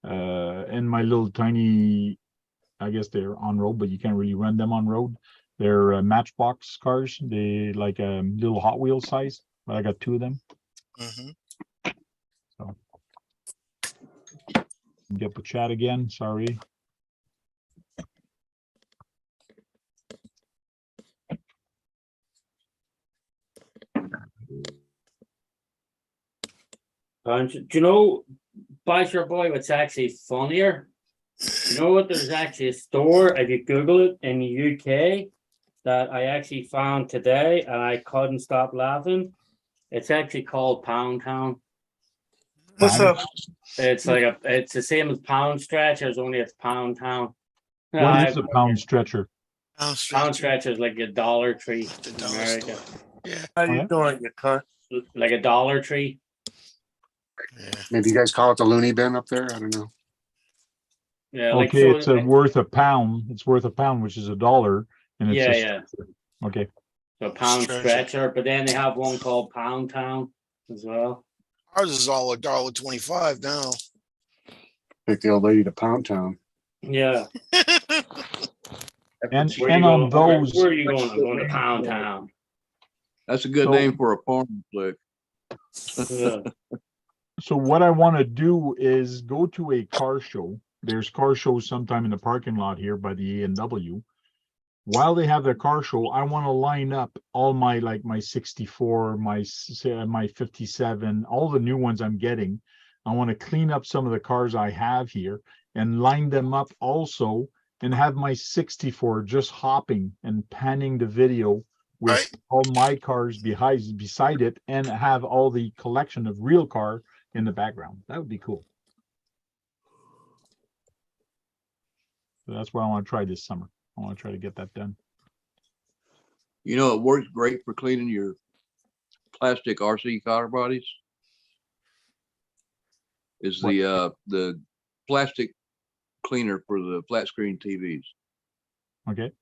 and my little tiny. I guess they're on road, but you can't really run them on road. They're Matchbox cars. They like a little Hot Wheels size, but I got 2 of them. Mhm. So get the chat again. Sorry. Do you know, Bicep Boy, what's actually funnier? You know what? There's actually a store, if you Google it, in the UK that I actually found today and I couldn't stop laughing. It's actually called Pound Town. What's up? It's like it's the same as Pound Stretchers, only it's Pound Town. What is a pound stretcher? Pound Stretcher is like a Dollar Tree The in dollar America. store. Yeah, How Oh, you yeah? doing, you cunt? Like a Dollar Tree. yeah. Maybe you guys call it the loony bin up there. I don't know. Yeah, like Okay, so it's worth a pound. It's worth a pound, which is $1, and it's Yeah, a yeah. stretcher. Okay. So Pound Stretcher. Stretcher, but then they have one called Pound Town as well. Ours is all $1.25 now. Take the old lady to Pound Town. Yeah. And Where you on going? those, Where are you going? I'm going to Pound Town. That's a good So- name for a porn flick. Yeah. so what I want to do is go to a car show. There's car shows sometime in the parking lot here by the A&W. While they have their car show, I want to line up all my, like my 64, my 57, all the new ones I'm getting. I want to clean up some of the cars I have here and line them up also and have my 64 just hopping and panning the video with Right. all my cars beside it and have all the collection of real car in the background. That would be cool. So that's what I want to try this summer. I want to try to get that done. You know, it works great for cleaning your plastic RC car bodies. Is the plastic cleaner for the flat screen TVs. Okay.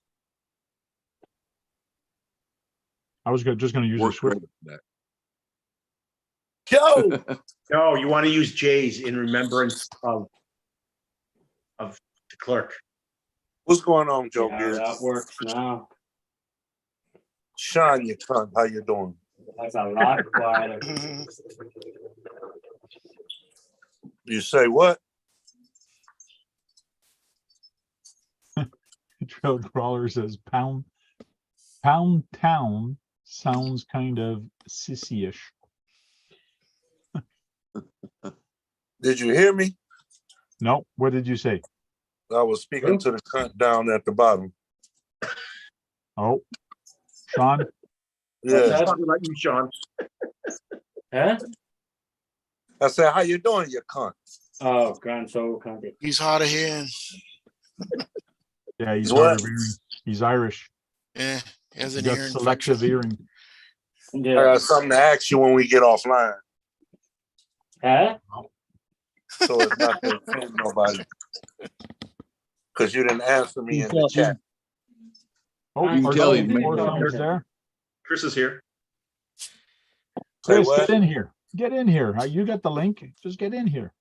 I was just going to use a Works great Swift. for that. Yo, No, you want to use J's in remembrance of the clerk. what's going on, Joe? Yeah, Beard? that works now. Sean, you cunt. How you doing? That's a lot quieter. Mhm. You say what? Trail Crawler says Pound Town sounds kind of sissy-ish. Did you hear me? No, what did you say? I was speaking to the cunt down at the bottom. Oh, Sean, Yeah, Talking about you, Sean. Huh? I said, how you doing, you cunt? Oh, Grand Soul County. He's hard of hearing. Yeah, he's What? hard of hearing. He's Irish. Yeah, he has He's an got ear selective infection. hearing. I Yeah. got something to ask you when we get offline. Huh? So it's not to offend nobody. Because you didn't answer me in the chat. Oh, You our tell team him, force man. is there. Chris is here. Say Chris, what? get in here. Get in here. You got the link. Just get in here.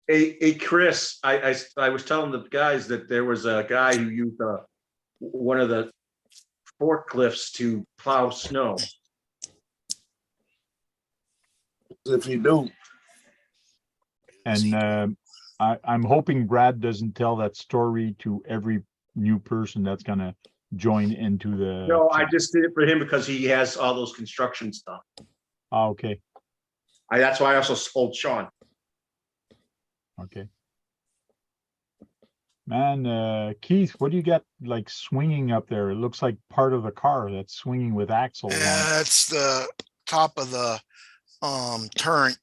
Hey, Chris, I was telling the guys that there was a guy who used one of the forklifts to plow snow. If you do, And I'm hoping Brad doesn't tell that story to every new person that's gonna join into the. No, I just did it for him because he has all those construction stuff. Ah, okay, That's why I also told Sean. okay. Man, Keith, what do you got like swinging up there? It looks like part of the car that's swinging with axles on it. That's the top of the turret.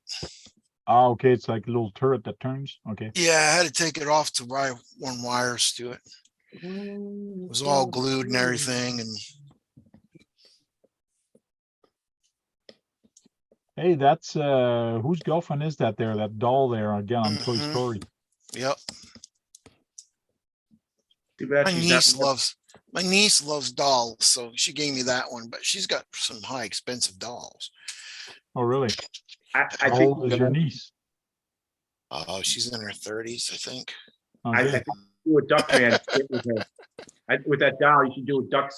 Ah, okay, it's like a little turret that turns. Okay. Yeah, I had to take it off to run wires to it. It was all glued and everything, and Hey, that's whose girlfriend is that there? That doll there again on Toy Mhm. Story. yep. Too bad My she's niece loves dolls, so she gave me that one, but she's got some high expensive dolls. Oh, really? I How think old is your niece? Oh, she's in her 30s, I think. I Okay. think do a duck man skit with her. With that doll. You should do a duck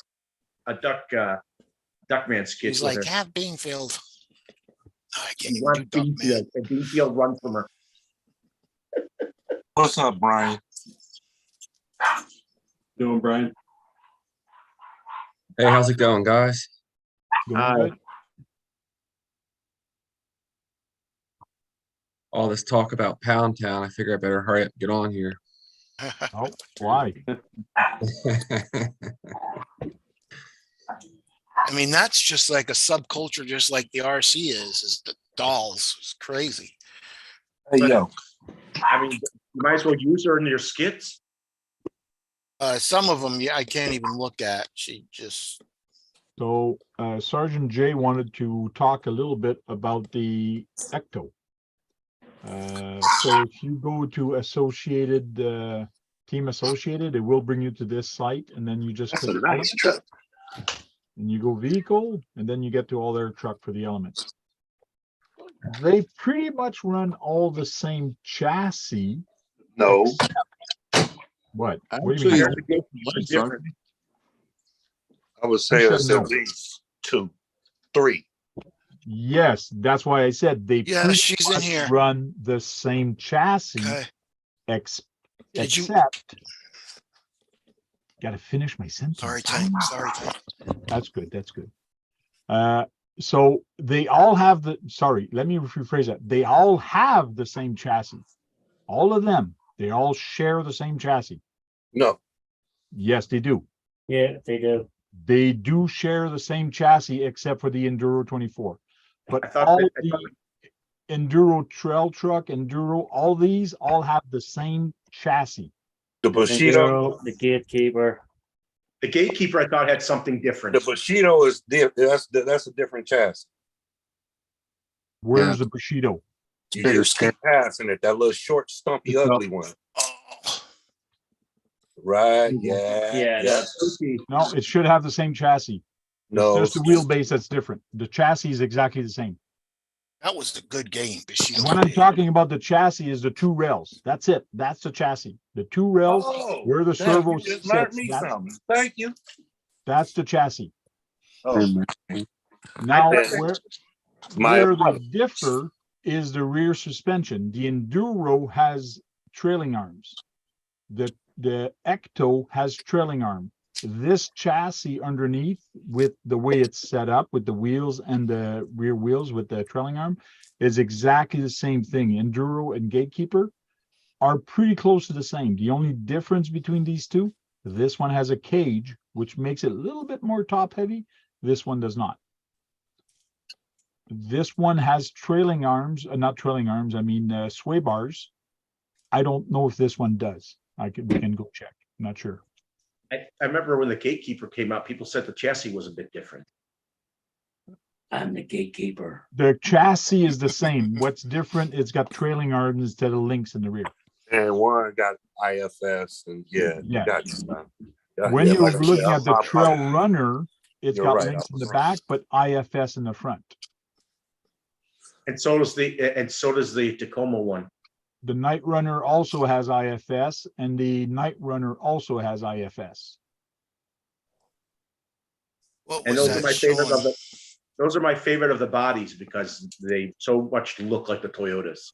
man skit She's with like, her. have Beanfield. No, I can't And even run do duck man. Beanfield, and Beanfield run from her. what's up, Brian? Doing, Brian? Hey, how's it going, guys? Doing good? All this talk about Pound Town, I figure I better hurry up and get on here. Oh, why? I mean, that's just like a subculture, just like the RC is the dolls. It's crazy. Hey, yo. I mean, you might as well use her in your skits. Some of them, yeah, I can't even look at. She just, So Sergeant J wanted to talk a little bit about the Ecto. So if you go to Associated, Team Associated, it will bring you to this site, and then you just click truck. and you go vehicle, and then you get to all their truck for the elements. They pretty much run all the same chassis. No. What? Actually, What do you mean? There's a big- a difference. I would say Who it's said at no? least 2, 3. Yes, that's why I said they yeah, pretty she's in much here. run the same chassis, Okay. ex Did you- except. Got to finish my sentence. Sorry, Tank. Sorry, Tank. That's good. That's good. So they all have let me rephrase that. They all have the same chassis. All of them. They all share the same chassis. No. Yes, they do. Yeah, they do. They do share the same chassis except for the Enduro 24. I But thought all that- I the thought- Enduro trail truck, Enduro, all these all have the same chassis. The Bushido. The gatekeeper. The gatekeeper, I thought, had something different. The Bushido is that's a different chassis. Where's the Bushido? You Bigger just keep passing it. That little short, stumpy, ugly one. Oh, Right? Yeah. Yeah, that's- No, it should have the same chassis. No. It's just the wheelbase that's different. The chassis is exactly the same. that was a good game. And when I'm talking about the chassis is the 2 rails. That's it. That's the chassis. The 2 rails Oh, where the damn, servo you just learned sits. me That's, something. Thank you. that's the chassis. Oh, Now, I- where they differ is the rear suspension. The Enduro has trailing arms. The Ecto has trailing arm. This chassis underneath, with the way it's set up with the wheels and the rear wheels with the trailing arm, is exactly the same thing. Enduro and Gatekeeper are pretty close to the same. The only difference between these two, this one has a cage, which makes it a little bit more top heavy. This one does not. This one has trailing arms, not trailing arms, I mean, sway bars. I don't know if this one does. We can go check. Not sure. I remember when the Gatekeeper came out, people said the chassis was a bit different. I'm the gatekeeper. The chassis is the same. What's different, it's got trailing arms instead of links in the rear. And one got IFS and yeah. When yeah, you're like I said, looking at the I'm- Trail Runner, it's You're got right, links I in the was back, but IFS in the front. And so does the Tacoma one. The Night Runner also has IFS, and the Night Runner also has IFS. What And was those are that my favorite showing? of the. Those are my favorite of the bodies because they so much look like the Toyotas.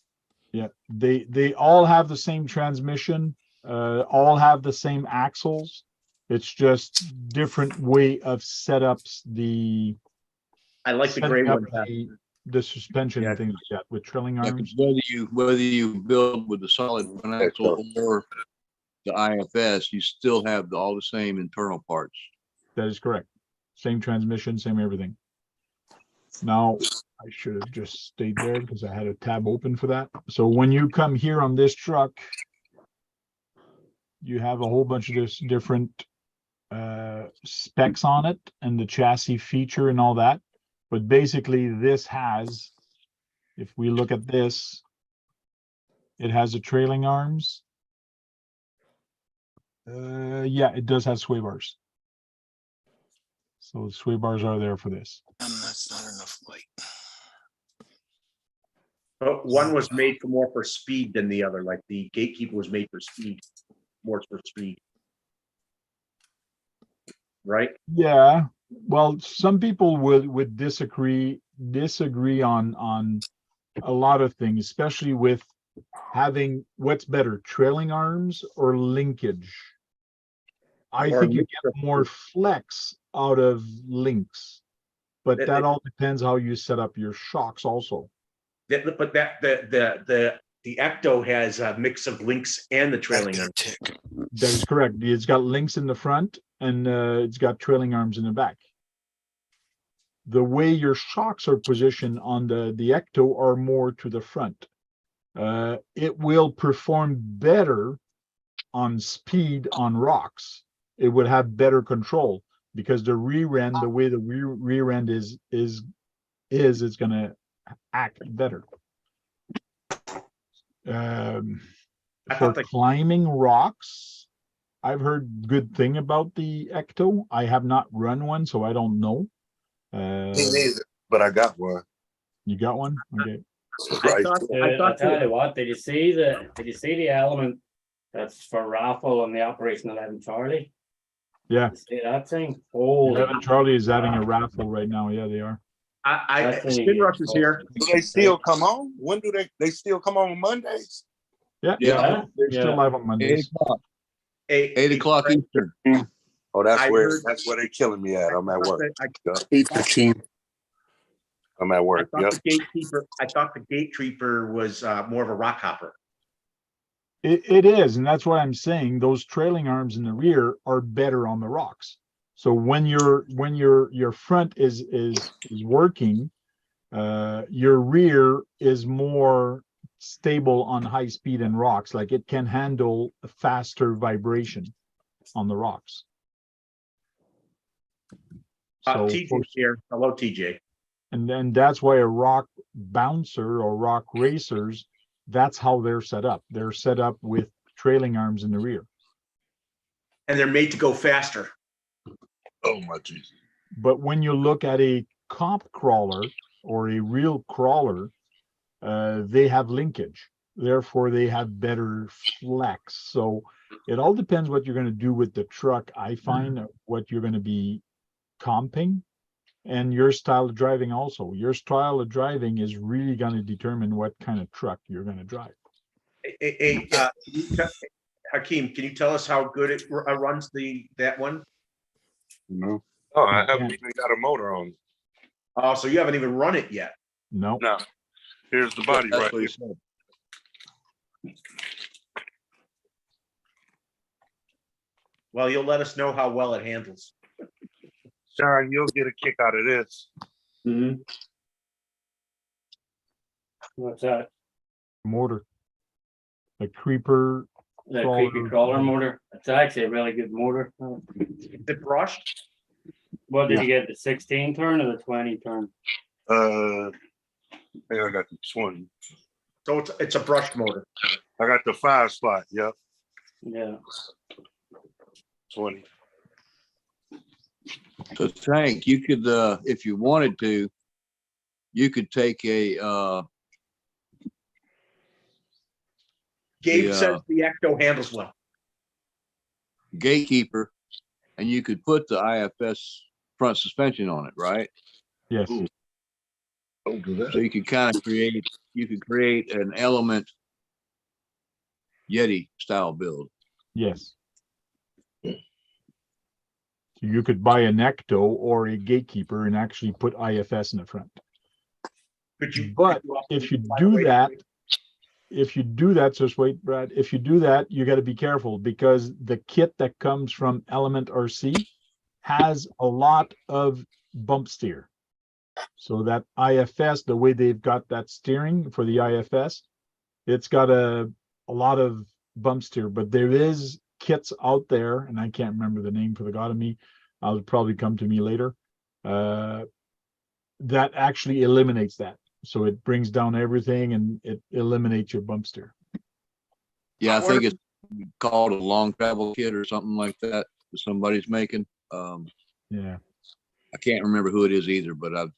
Yeah, they all have the same transmission, all have the same axles. It's just different way of setups. I like the Setting gray up one. the suspension Yeah. and things like that with trailing Yeah, 'cause arms. whether you build with the solid front axle or the IFS, you still have all the same internal parts. That is correct. Same transmission, same everything. Now, I should have just stayed there because I had a tab open for that. So when you come here on this truck, you have a whole bunch of this different specs on it and the chassis feature and all that. But basically this has, if we look at this, it has the trailing arms. Yeah, it does have sway bars. So sway bars are there for this. And that's not enough light. But one was made more for speed than the other. Like the Gatekeeper was made for speed, more for speed. Right? Yeah, well, some people would disagree on a lot of things, especially with having what's better, trailing arms or linkage. I Or think you mixture. get more flex out of links, but It- that it- all depends how you set up your shocks also. But the Ecto has a mix of links and the trailing arm. Tick. That is correct. It's got links in the front and it's got trailing arms in the back. The way your shocks are positioned on the Ecto are more to the front. It will perform better on speed on rocks. It would have better control because the rear end, the way the rear end is it's gonna act better. I For thought the climbing rocks, I've heard good thing about the Ecto. I have not run one, so I don't know. Me neither, but I got one. You got one? Okay. I thought I'll tell you what, did you see the element that's for raffle on the Operation 11 Charlie? Yeah. You see that thing? Holy. 11 Charlie is having a raffle right now. Yeah, they are. That thing Spin Rush is here. Do they still come on? When do they still come on Mondays? Yeah, Yeah, they're still yeah. live on 8 Mondays. o'clock, Eight 8 o'clock Eastern. Oh, I heard- that's where they're killing me at. I'm at work. I 8:15. I'm at work. thought Yep. the Gatekeeper was more of a rock hopper. It is, and that's what I'm saying. Those trailing arms in the rear are better on the rocks. So when your front is working, your rear is more stable on high speed and rocks. Like it can handle a faster vibration on the rocks. So TJ's here. Hello, TJ. and then that's why a rock bouncer or rock racers, that's how they're set up. They're set up with trailing arms in the rear. And they're made to go faster. Oh my Jesus. But when you look at a comp crawler or a real crawler, they have linkage. Therefore, they have better flex. So it all depends what you're going to do with the truck. I find what you're going to be comping and your style of driving also. Your style of driving is really going to determine what kind of truck you're going to drive. Hakeem, can you tell us how good it runs that one? No. Oh, I Yeah. haven't even got a motor on. Oh, so you haven't even run it yet. No. No. Here's the body That's right what he here. said. Well, you'll let us know how well it handles. Sharon, you'll get a kick out of this. Mhm. What's that? motor. The creeper, The Crawler. creepy crawler motor? It's actually a really good motor. The brushed, What did Yeah. you get, the 16 turn or the 20 turn? Hey, I got the 20. so it's a brushed motor. I got the 5 spot. Yep, Yeah. 20. So Tank, you could, if you wanted to, you could take a, Gabe The, says the Ecto handles well. gatekeeper and you could put the IFS front suspension on it, right? yes, Ooh. Don't do that. So you could kind of create an element Yeti style build. yes. So you could buy an Ecto or a gatekeeper and actually put IFS in the front. Could you? But could you also if you by the do way, that, just wait, Brad, if you do that, you got to be careful because the kit that comes from Element RC has a lot of bump steer. So that IFS, the way they've got that steering for the IFS, it's got a lot of bump steer, but there is kits out there, and I can't remember the name for the god of me. I'll probably come to me later. That actually eliminates that. So it brings down everything and it eliminates your bump steer. Yeah, I think it's called a long travel kit or something like that somebody's making. Yeah. I can't remember who it is either, but I've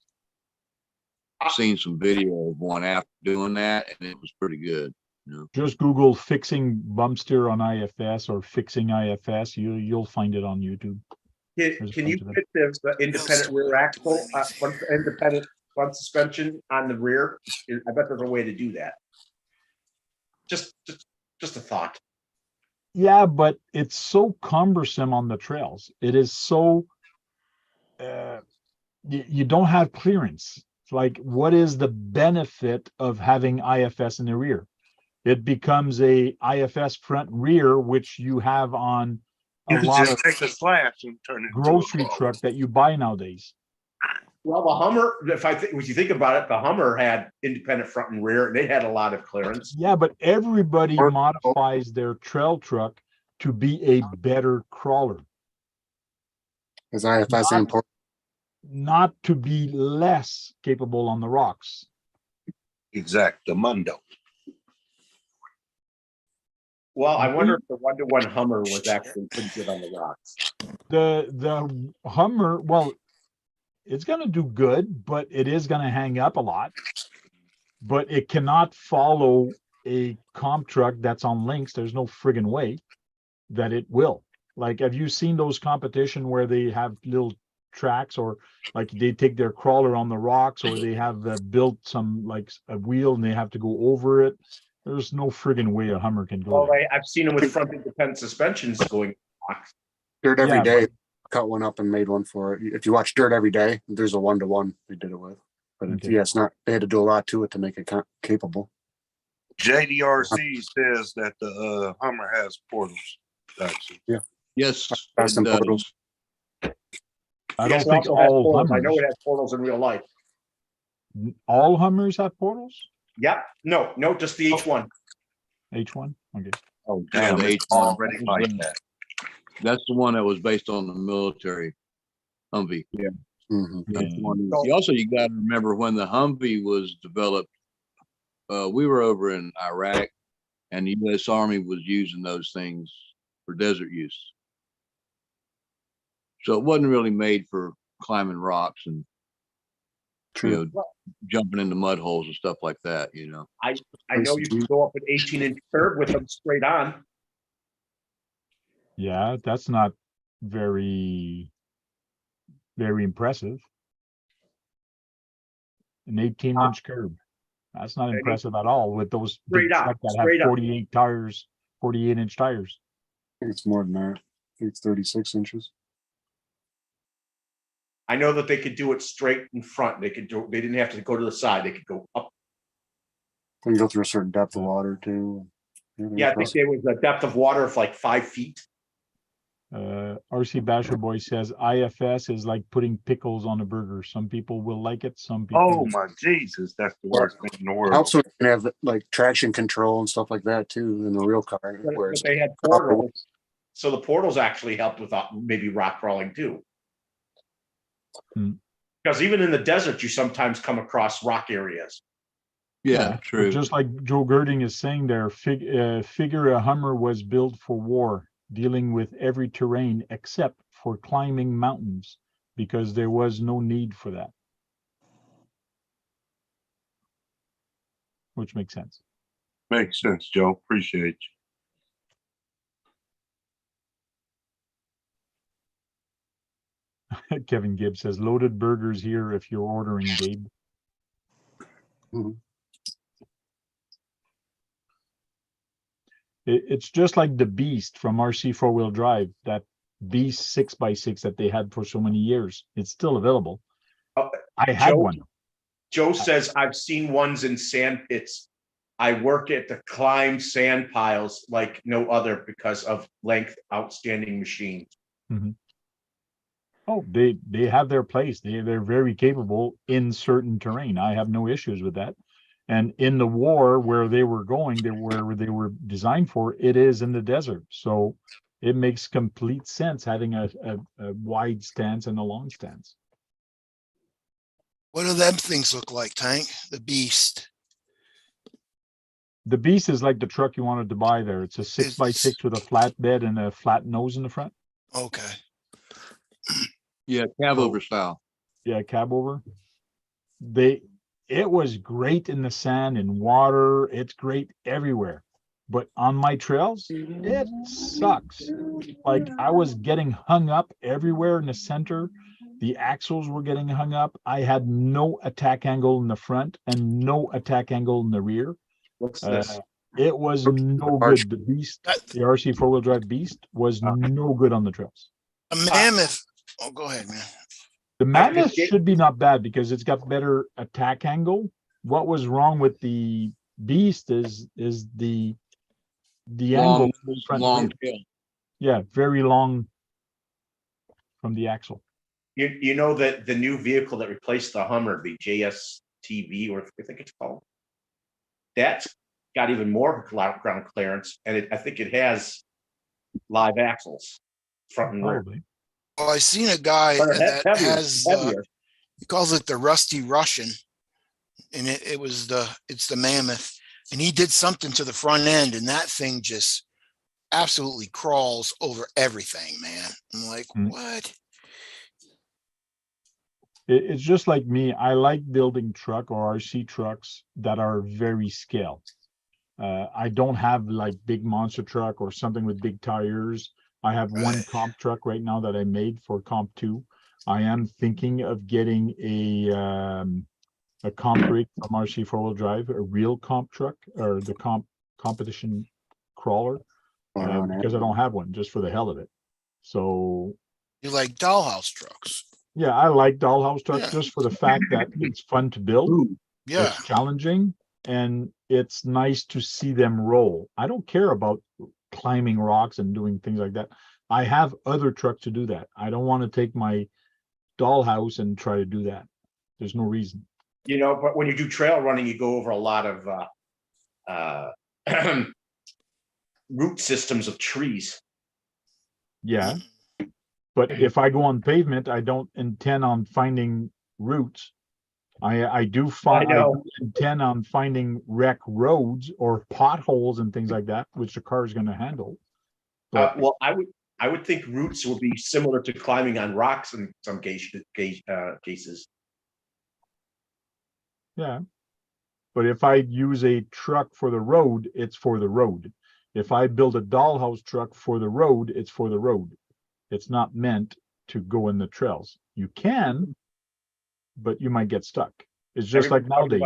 seen some video of one after doing that and it was pretty good. You know? Just Google fixing bump steer on IFS or fixing IFS. You'll find it on YouTube. There's a Can you bunch of them. fit the independent rear axle, independent front suspension on the rear? I bet there's a way to do that. Just a thought. Yeah, but it's so cumbersome on the trails. It is so you don't have clearance. It's like, what is the benefit of having IFS in the rear? It becomes a IFS front rear, which you have on a You could lot just of take a slash and turn it into a grocery car. truck that you buy nowadays. Well, the Hummer, if you think about it, the Hummer had independent front and rear, and they had a lot of clearance. Yeah, but everybody modifies their trail truck to be a better crawler, Is IFS Not- important? not to be less capable on the rocks. Exactamundo. Well, I wonder if the 1-to-1 Hummer was actually pretty good on the rocks. The Hummer, well, it's going to do good, but it is going to hang up a lot. But it cannot follow a comp truck that's on links. There's no friggin' way that it will. Like, have you seen those competition where they have little tracks, or like they take their crawler on the rocks, or they have built some like a wheel and they have to go over it? There's no friggin' way a Hummer can go Well, there. I've seen them with front independent suspensions going. Dirt every Yeah, day. but- Cut one up and made one for it. If you watch Dirt Every Day, there's a 1-to-1 they did it with. But Okay. yeah, it's not. They had to do a lot to it to make it capable. JDRC says that the Hummer has portals. Actually. Yes, Fast it and does. portals. I Yes, don't it think also has all portals. I know Hummers, it has portals in real life. all Hummers have portals. Yep. No, just the H1. H1. Okay. Oh, Yeah, damn, the it's H1. already like that. That's the one that was based on the military Humvee. Mhm. That's the one. So- You got to remember when the Humvee was developed, we were over in Iraq and the U.S. Army was using those things for desert use. So it wasn't really made for climbing rocks and, True. jumping into mud holes and stuff like that, I know you can go up an 18-inch curb with them straight on. Yeah, that's not very, very impressive. An 18-inch curb. That's not Any- impressive at all with those big Straight up, trucks that straight have up. 48 tires, 48-inch tires. I think it's more than that. I think it's 36 inches. I know that they could do it straight in front. They didn't have to go to the side. They could go up. They can go through a certain depth of water too. Yeah, I think there was a depth of water of like 5 feet. RC Basher Boy says IFS is like putting pickles on a burger. Some people will like it, some people. Oh my Jesus, that's the worst thing in the world. Also, you can have like traction control and stuff like that too in the real car. But Whereas they had portals, so the portals actually helped with maybe rock crawling too. Hmm. Because even in the desert, you sometimes come across rock areas. Yeah, but true. just like Joe Girding is saying there, figure a Hummer was built for war, dealing with every terrain except for climbing mountains, because there was no need for that. Which makes sense. Makes sense, Joe. Appreciate you. Kevin Gibbs says loaded burgers here if you're ordering, Gabe. Mhm. It's just like the Beast from RC 4-wheel drive, that Beast 6x6 that they had for so many years. It's still available. Oh, I had Joe- one. Joe says, I've seen ones in sand pits. I work at the climb sand piles like no other because of length outstanding machines. Oh, they have their place. They're very capable in certain terrain. I have no issues with that. And in the war where they were going, where they were designed for, it is in the desert. So it makes complete sense having a wide stance and a long stance. What do them things look like, Tank? The Beast. The Beast is like the truck you wanted to buy there. It's a 6x6 with a flat bed and a flat nose in the front. Okay. Yeah, cab over style. Yeah, cab over. It was great in the sand and water. It's great everywhere. But on my trails, it sucks. Like I was getting hung up everywhere in the center. The axles were getting hung up. I had no attack angle in the front and no attack angle in the rear. What's this? It was no good. The Beast, the RC 4-wheel drive Beast was no good on the trails. A Mammoth. Oh, go ahead, man. The Mammoth should be not bad because it's got better attack angle. What was wrong with the Beast is the angle. Long tail. Yeah, very long from the axle. You know that the new vehicle that replaced the Hummer, the JSTV, or I think it's called, that's got even more ground clearance, and I think it has live axles, front and rear. Probably. Well, I seen a guy But that heavier, has, heavier. he calls it the Rusty Russian. And it's the Mammoth. And he did something to the front end and that thing just absolutely crawls over everything, man. I'm like, what? It's just like me. I like building truck or RC trucks that are very scale. I don't have like big monster truck or something with big tires. I have one Right. comp truck right now that I made for comp 2. I am thinking of getting a comp rig from RC 4-wheel drive, a real comp truck or the competition crawler, because I don't have one, just for the hell of it. So You like dollhouse trucks. yeah, I like dollhouse trucks Yeah. just for the fact that it's fun to build. Yeah. It's challenging and it's nice to see them roll. I don't care about climbing rocks and doing things like that. I have other trucks to do that. I don't want to take my dollhouse and try to do that. There's no reason. You know, but when you do trail running, you go over a lot of root systems of trees. Yeah. But if I go on pavement, I don't intend on finding roots. I do intend on finding wreck roads or potholes and things like that, which the car is going to handle. But Well, I would think roots would be similar to climbing on rocks in some cases. yeah. But if I use a truck for the road, it's for the road. If I build a dollhouse truck for the road, it's for the road. It's not meant to go in the trails. You can, but you might get stuck. It's just like nowadays.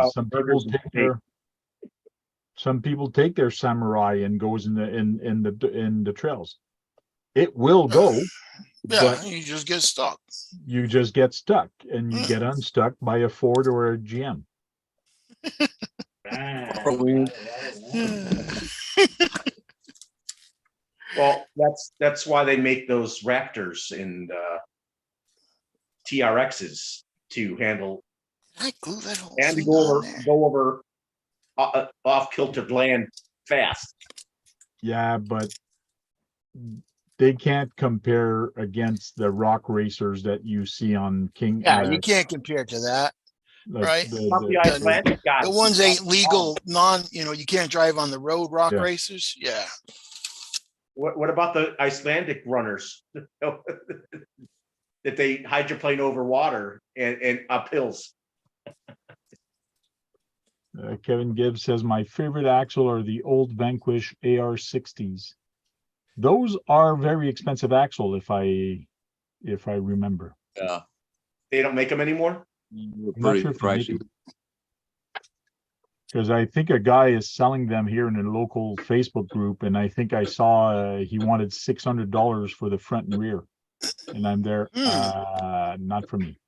Some people take their Samurai and goes in the trails. It will go, Yeah, but you just get stuck. you just get stuck and you get unstuck by a Ford or a GM. Well, That's why they make those Raptors and TRXs to handle Can I glue that whole and to thing on there? go over off kiltered land fast. Yeah, but they can't compare against the rock racers that you see on King. Yeah, you can't compare to that. like right. The Icelandic guys. The ones ain't legal, you can't drive on the road rock Yeah. racers. Yeah. What about the Icelandic runners that they hydroplane over water and up hills? Kevin Gibbs says my favorite axle are the old Vanquish AR60s. Those are very expensive axle if I remember. Yeah, They don't make them anymore. they're I'm not pretty sure if they make pricey. it. Because I think a guy is selling them here in a local Facebook group, and I think I saw he wanted $600 for the front and rear, and I'm there. Not for me,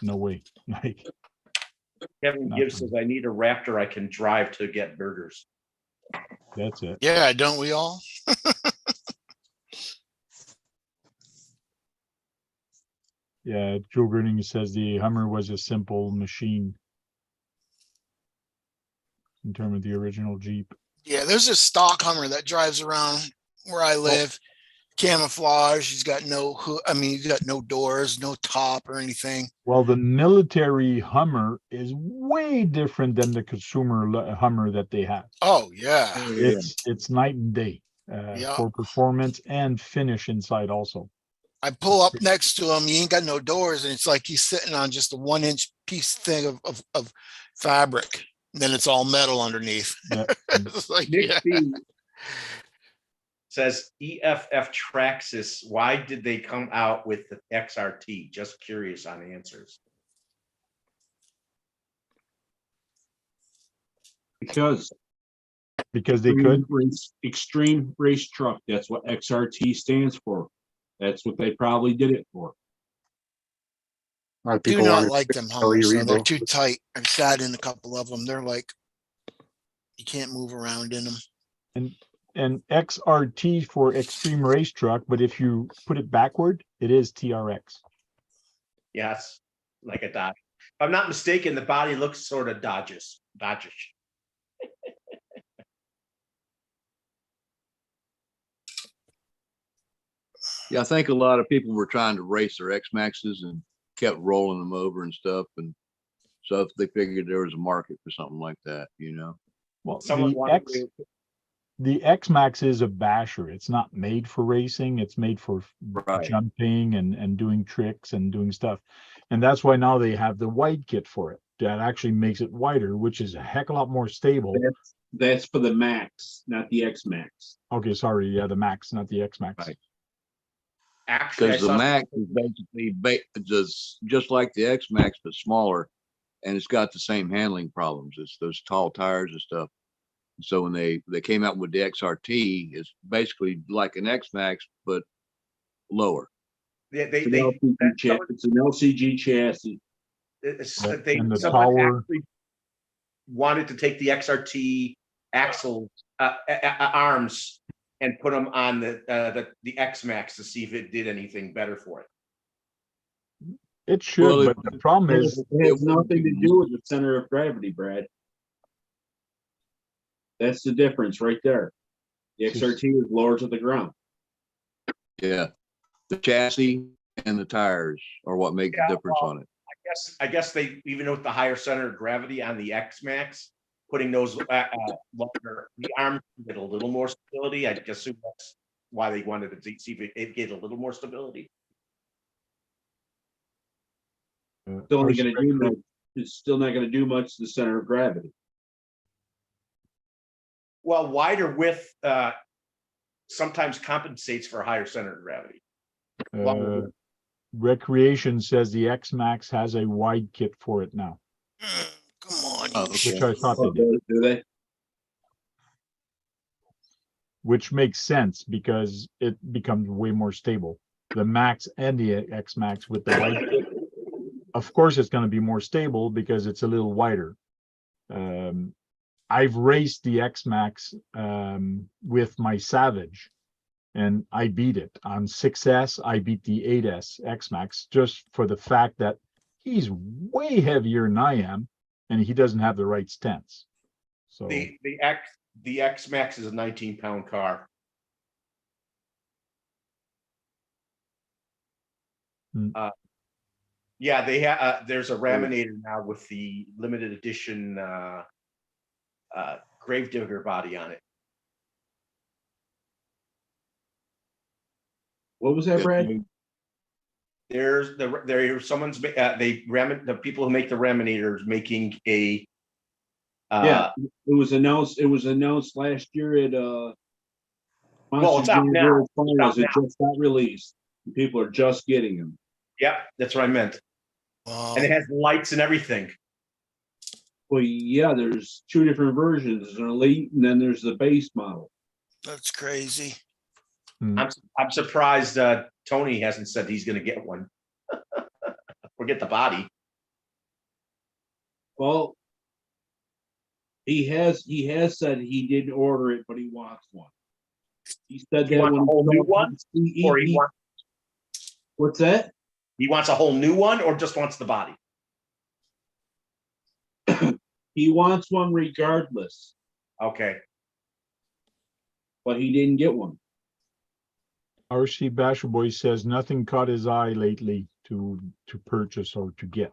no way. Like Kevin Not Gibbs for says, I need a Raptor I can drive to get burgers. that's it. Yeah, don't we all? Yeah, Joe Gurning says the Hummer was a simple machine in terms of the original Jeep. Yeah, there's a stock Hummer that drives around where I live. Camouflage. He's got no hood. I mean, he's got no doors, no top or anything. Well, the military Hummer is way different than the consumer Hummer that they have. Oh yeah. It's night and day Yeah. for performance and finish inside also. I pull up next to him. He ain't got no doors, and it's like he's sitting on just a 1-inch piece thing of fabric. And then it's all metal underneath. Yeah. It's like, Nick yeah. B says EFF Traxxas, why did they come out with the XRT? Just curious on answers. Because Because they could. extreme race truck. That's what XRT stands for. That's what they probably did it for. A lot of Do people not want like them Oh, Hummers. So they're E-Revo. too tight. I've sat in a couple of them. They're like, you can't move around in them. And XRT for extreme race truck, but if you put it backward, it is TRX. Yes, like a Dodge. If I'm not mistaken, the body looks sort of Dodgish. Yeah, I think a lot of people were trying to race their X Maxes and kept rolling them over and stuff. And so if they figured there was a market for something like that, Well, Someone wanted to. the X-Max is a basher. It's not made for racing. It's made for Right. jumping and doing tricks and doing stuff. And that's why now they have the wide kit for it. That actually makes it wider, which is a heck of a lot more stable. That's for the Max, not the X Max. Okay, sorry. Yeah, the Max, not the X-Max. Right. Actually, I Because the saw Max is basically just like the X Max, but smaller. And it's got the same handling problems. It's those tall tires and stuff. So when they came out with the XRT, it's basically like an X Max, but lower. It's an LCG chassis. And the someone power. actually wanted to take the XRT axle arms and put them on the X Max to see if it did anything better for it. It should, but the problem is It has nothing to do with the center of gravity, Brad. That's the difference right there. The XRT is lower to the ground. Yeah. The chassis and the tires are what make the difference on it. I guess they, even with the higher center of gravity on the X Max, putting those the arms get a little more stability. I guess that's why they wanted to see if it get a little more stability. Still only going to do much. It's still not going to do much to the center of gravity. Well, wider width sometimes compensates for a higher center of gravity. Recreation says the X-Max has a wide kit for it now, Come on. Oh, you which I thought they did. Do they? Which makes sense because it becomes way more stable. The Max and the X-Max with the wide kit, of course, it's going to be more stable because it's a little wider. I've raced the X-Max with my Savage, And I beat it on 6S. I beat the 8S X-Max just for the fact that he's way heavier than I am, and he doesn't have the right stance. So The X Max is a 19-pound car. Yeah, they have. There's a Raminator now with the limited edition Gravedigger body on it. What was that, Brad? There's someone's the people who make the Raminators making a. Yeah, it was announced. It was announced last year at Well, it's out now. Finals. It just got released. People are just getting them. Yep, that's what I meant. Wow. And it has lights and everything. Well, yeah, there's two different versions. There's an elite, and then there's the base model. That's crazy. I'm surprised Tony hasn't said he's going to get one. Or get the body. Well, he has said he didn't order it, but he wants one. He said He that wants a whole new one, or he wants. What's that? He wants a whole new one, or just wants the body. He wants one regardless, Okay. but he didn't get one. RC Basher Boy says nothing caught his eye lately to purchase or to get.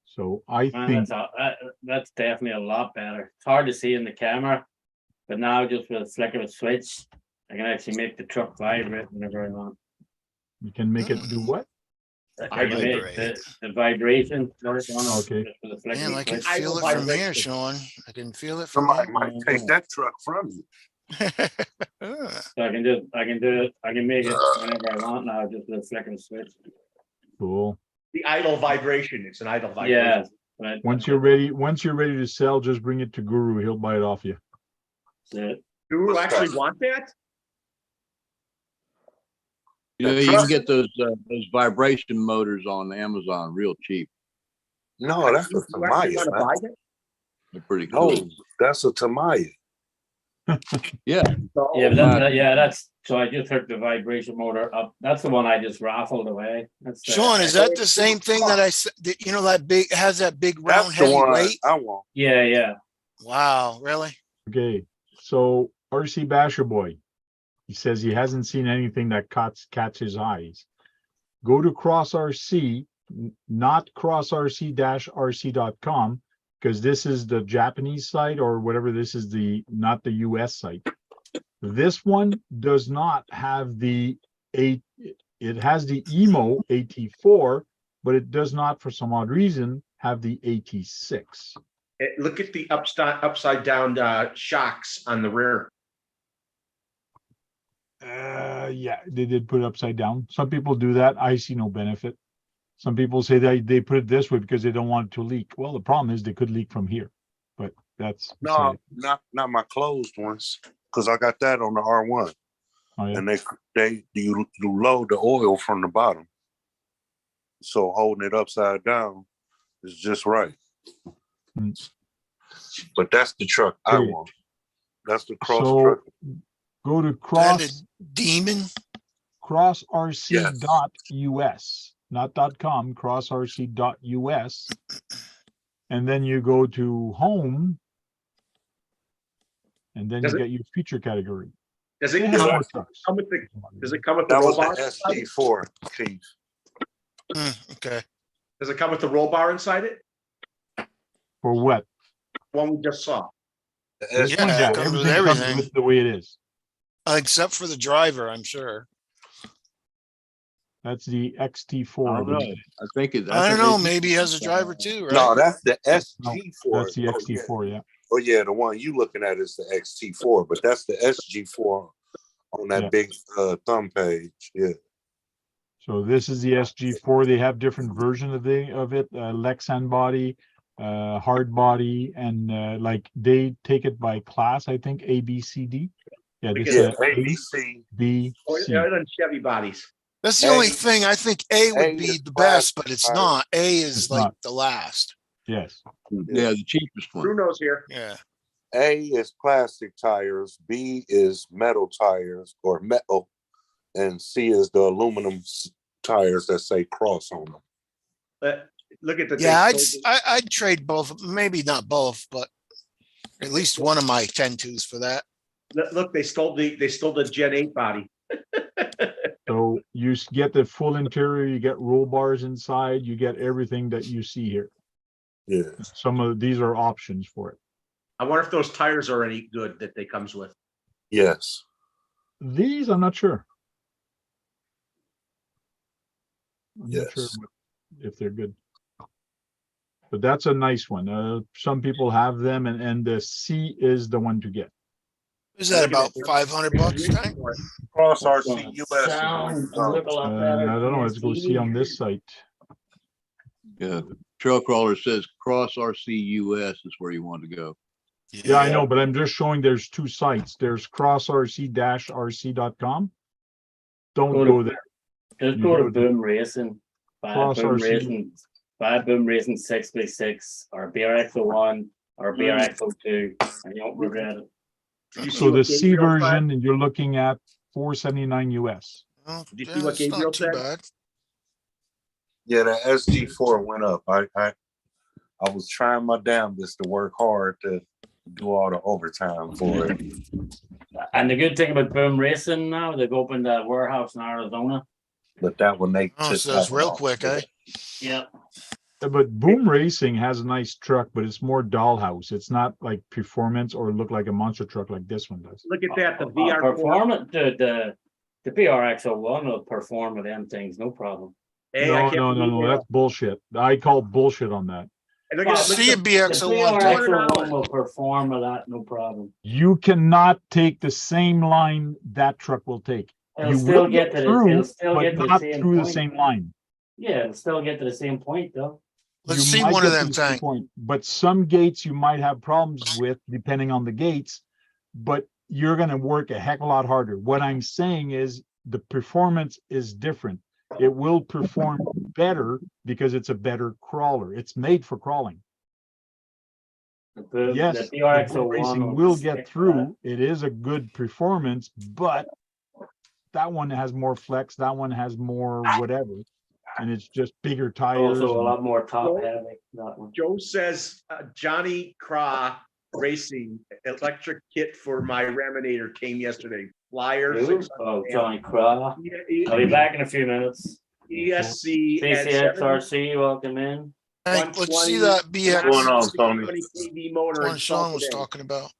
So I think That's definitely a lot better. It's hard to see in the camera, but now just with a flick of a switch, I can actually make the truck vibrate whenever I want. you can make it do what? I can make the vibration. Okay. Man, I can I feel will it from vibrate here, it. Sean. I can feel it from Somebody here. might take that truck from you. So I can do it. I can make it whenever I want now, just with a flick of a switch. Cool. The idle vibration. It's an idle vibration. Yeah. But Once you're ready to sell, just bring it to Guru. He'll buy it off you. that's it. Do you actually want that? You know, you can get those vibration motors on Amazon real cheap. No, that's a You actually Tamaya, want to man. buy that? They're pretty cool. No, that's a Tamaya. Yeah. So, Yeah, but that's so I just hooked the vibration motor up. That's the one I just raffled away. That's Sean, is that the same thing that I said? You know, that big has that big round That's the heavy one weight? I want. Yeah. Wow, really? Okay. So RC Basher Boy, he says he hasn't seen anything that catch his eyes. Go to Cross RC, not crossrc-rc.com, because this is the Japanese site or whatever. This is not the US site. This one does not have it has the EMO AT4, but it does not, for some odd reason, have the AT6. look at the upside down shocks on the rear. Yeah, they did put it upside down. Some people do that. I see no benefit. Some people say they put it this way because they don't want it to leak. Well, the problem is they could leak from here, but that's No, not my closed ones, because I got that on the R1, oh, yeah. and you load the oil from the bottom, so holding it upside down is just right. Mm. But that's the truck I Okay. want. That's the cross So truck. go to That a demon? crossrc.us, not .com, crossrc.us, and then you go to home, and then Does you it- get your feature category. Does it They have come more with, trucks. does it come with the That roll was bar? the SG4, Chief. Okay. Does it come with the roll bar inside it? For what? One we just saw. The This Yeah, one, it yeah, comes with everything comes everything. with the way it is. Except for the driver, I'm sure. That's the I XT4. don't know. I think I don't know. Maybe he has a driver too, right? No, that's the No, SG4. That's the XT4, yeah. Oh yeah, the one you looking at is the XT4, but that's the SG4 on that Yeah. big thumb page. Yeah. So this is the SG4. They have different versions of it, Lexan body, hard body, and like they take it by class, I think, A, B, C, D. Yeah, this Yeah, is ABC. B, C. Other than Chevy bodies. That's the A- only thing. I think A would A be is the best, but classified. it's not. A is It's like not. the last. Yes. Yeah, the cheapest one. Bruno's here. Yeah. A is plastic tires, B is metal tires or metal, and C is the aluminum tires that say Cross on them. Look at the. Yeah, they sold I'd trade both, maybe not both, but at least one of my 10-2s for that. Look, they stole the Gen 8 body. So you get the full interior, you get roll bars inside, you get everything that you see here. Yeah. Some of these are options for it. I wonder if those tires are any good that they comes with. Yes. These, I'm not sure. I'm not sure Yes. if they're good. But that's a nice one. Some people have them, and the C is the one to get. Is that about 500 bucks, Tank? Cross It's RC gonna US. sound a little lot I better don't know. than Let's go see on this site. Yeah, Trail Crawler says Cross RC US is where you want to go. Yeah, I know, but I'm just showing there's two sites. There's crossrc-rc.com. Don't go there. Just You go to go to Boom Racing. Buy Cross Boom RC. Racing. Buy Boom Racing 6x6 or BRX01 or BRX02, and you won't regret it. Did you see So the what C Gabriel said? version, and you're looking at $479 US. Oh, Did you yeah, see what it's not Gabriel too said? bad. Yeah, the SG4 went up. I was trying my damnedest to work hard to do all the overtime for it. And the good thing about Boom Racing now, they've opened a warehouse in Arizona. But that one they Oh, took so that's that one real off. quick, eh? Yeah. But Boom Racing has a nice truck, but it's more dollhouse. It's not like performance or look like a monster truck like this one does. Look at that, the VR4. Performance, the BRX01 will perform with them things, no problem. Hey, I No, can't no, no, believe no, they- that's bullshit. I call bullshit on that. And look at that, look See a at the- BX01. The Tank. BRX01 will perform with that, no problem. You cannot take the same line that truck will take. It'll You still will get get to through, it'll still but get to the not same through the point. same line. Yeah, it'll still get to the same point though. Let's You see might one of get to them, the same Tank. point, but some gates you might have problems with depending on the gates, but you're gonna work a heck of a lot harder. What I'm saying is the performance is different. It will perform better because it's a better crawler. It's made for crawling. Yes, The the Boom BRX01 Racing will get through. It is a good performance, but that one has more flex, that one has more whatever, and it's just bigger tires. Also a and- lot more top heavy, that one. Joe says, Johnny Craw Racing electric kit for my Raminator came yesterday. Flyer. Who? 600 Oh, amp. Johnny Craw. I'll be back in a few minutes. ESC. at CCXRC, welcome in. Tank, let's see 120 that BX What's going on, Tony? 120 kV motor one installed Sean was today. talking about.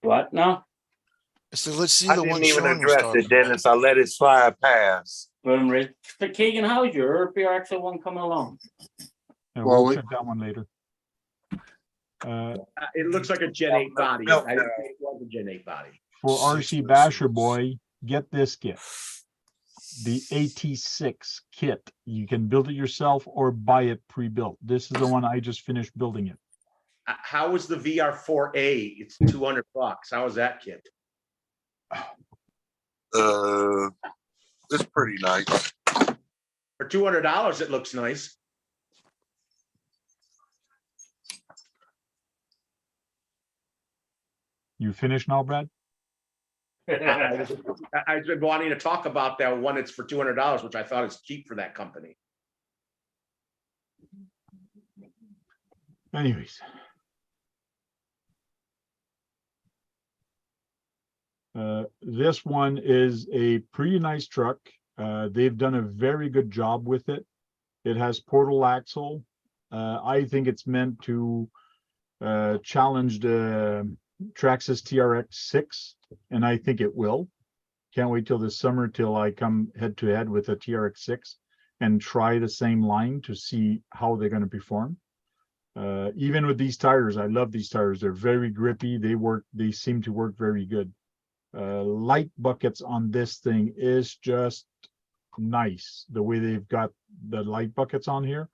What now? I said, let's see I the didn't one even Sean was address talking it, about. Dennis. I let it slide past. Boom Race. The Keegan, how's your BRX01 coming along? and Well, we'll we- check that one later. It looks like a Gen 8 body. Milk I didn't think it was a Gen 8 body. For RC Basher Boy, get this kit. The AT6 kit. You can build it yourself or buy it pre-built. This is the one I just finished building it. How was the VR4A? It's $200. How was that kit? It's pretty nice. For $200, it looks nice. You finished now, Brad? I've been wanting to talk about that one. It's for $200, which I thought is cheap for that company. Anyways. This one is a pretty nice truck. They've done a very good job with it. It has portal axle. I think it's meant to challenge the Traxxas TRX6, and I think it will. Can't wait till this summer till I come head to head with a TRX6 and try the same line to see how they're going to perform. Even with these tires, I love these tires. They're very grippy. They seem to work very good. Light buckets on this thing is just nice. The way they've got the light buckets on here,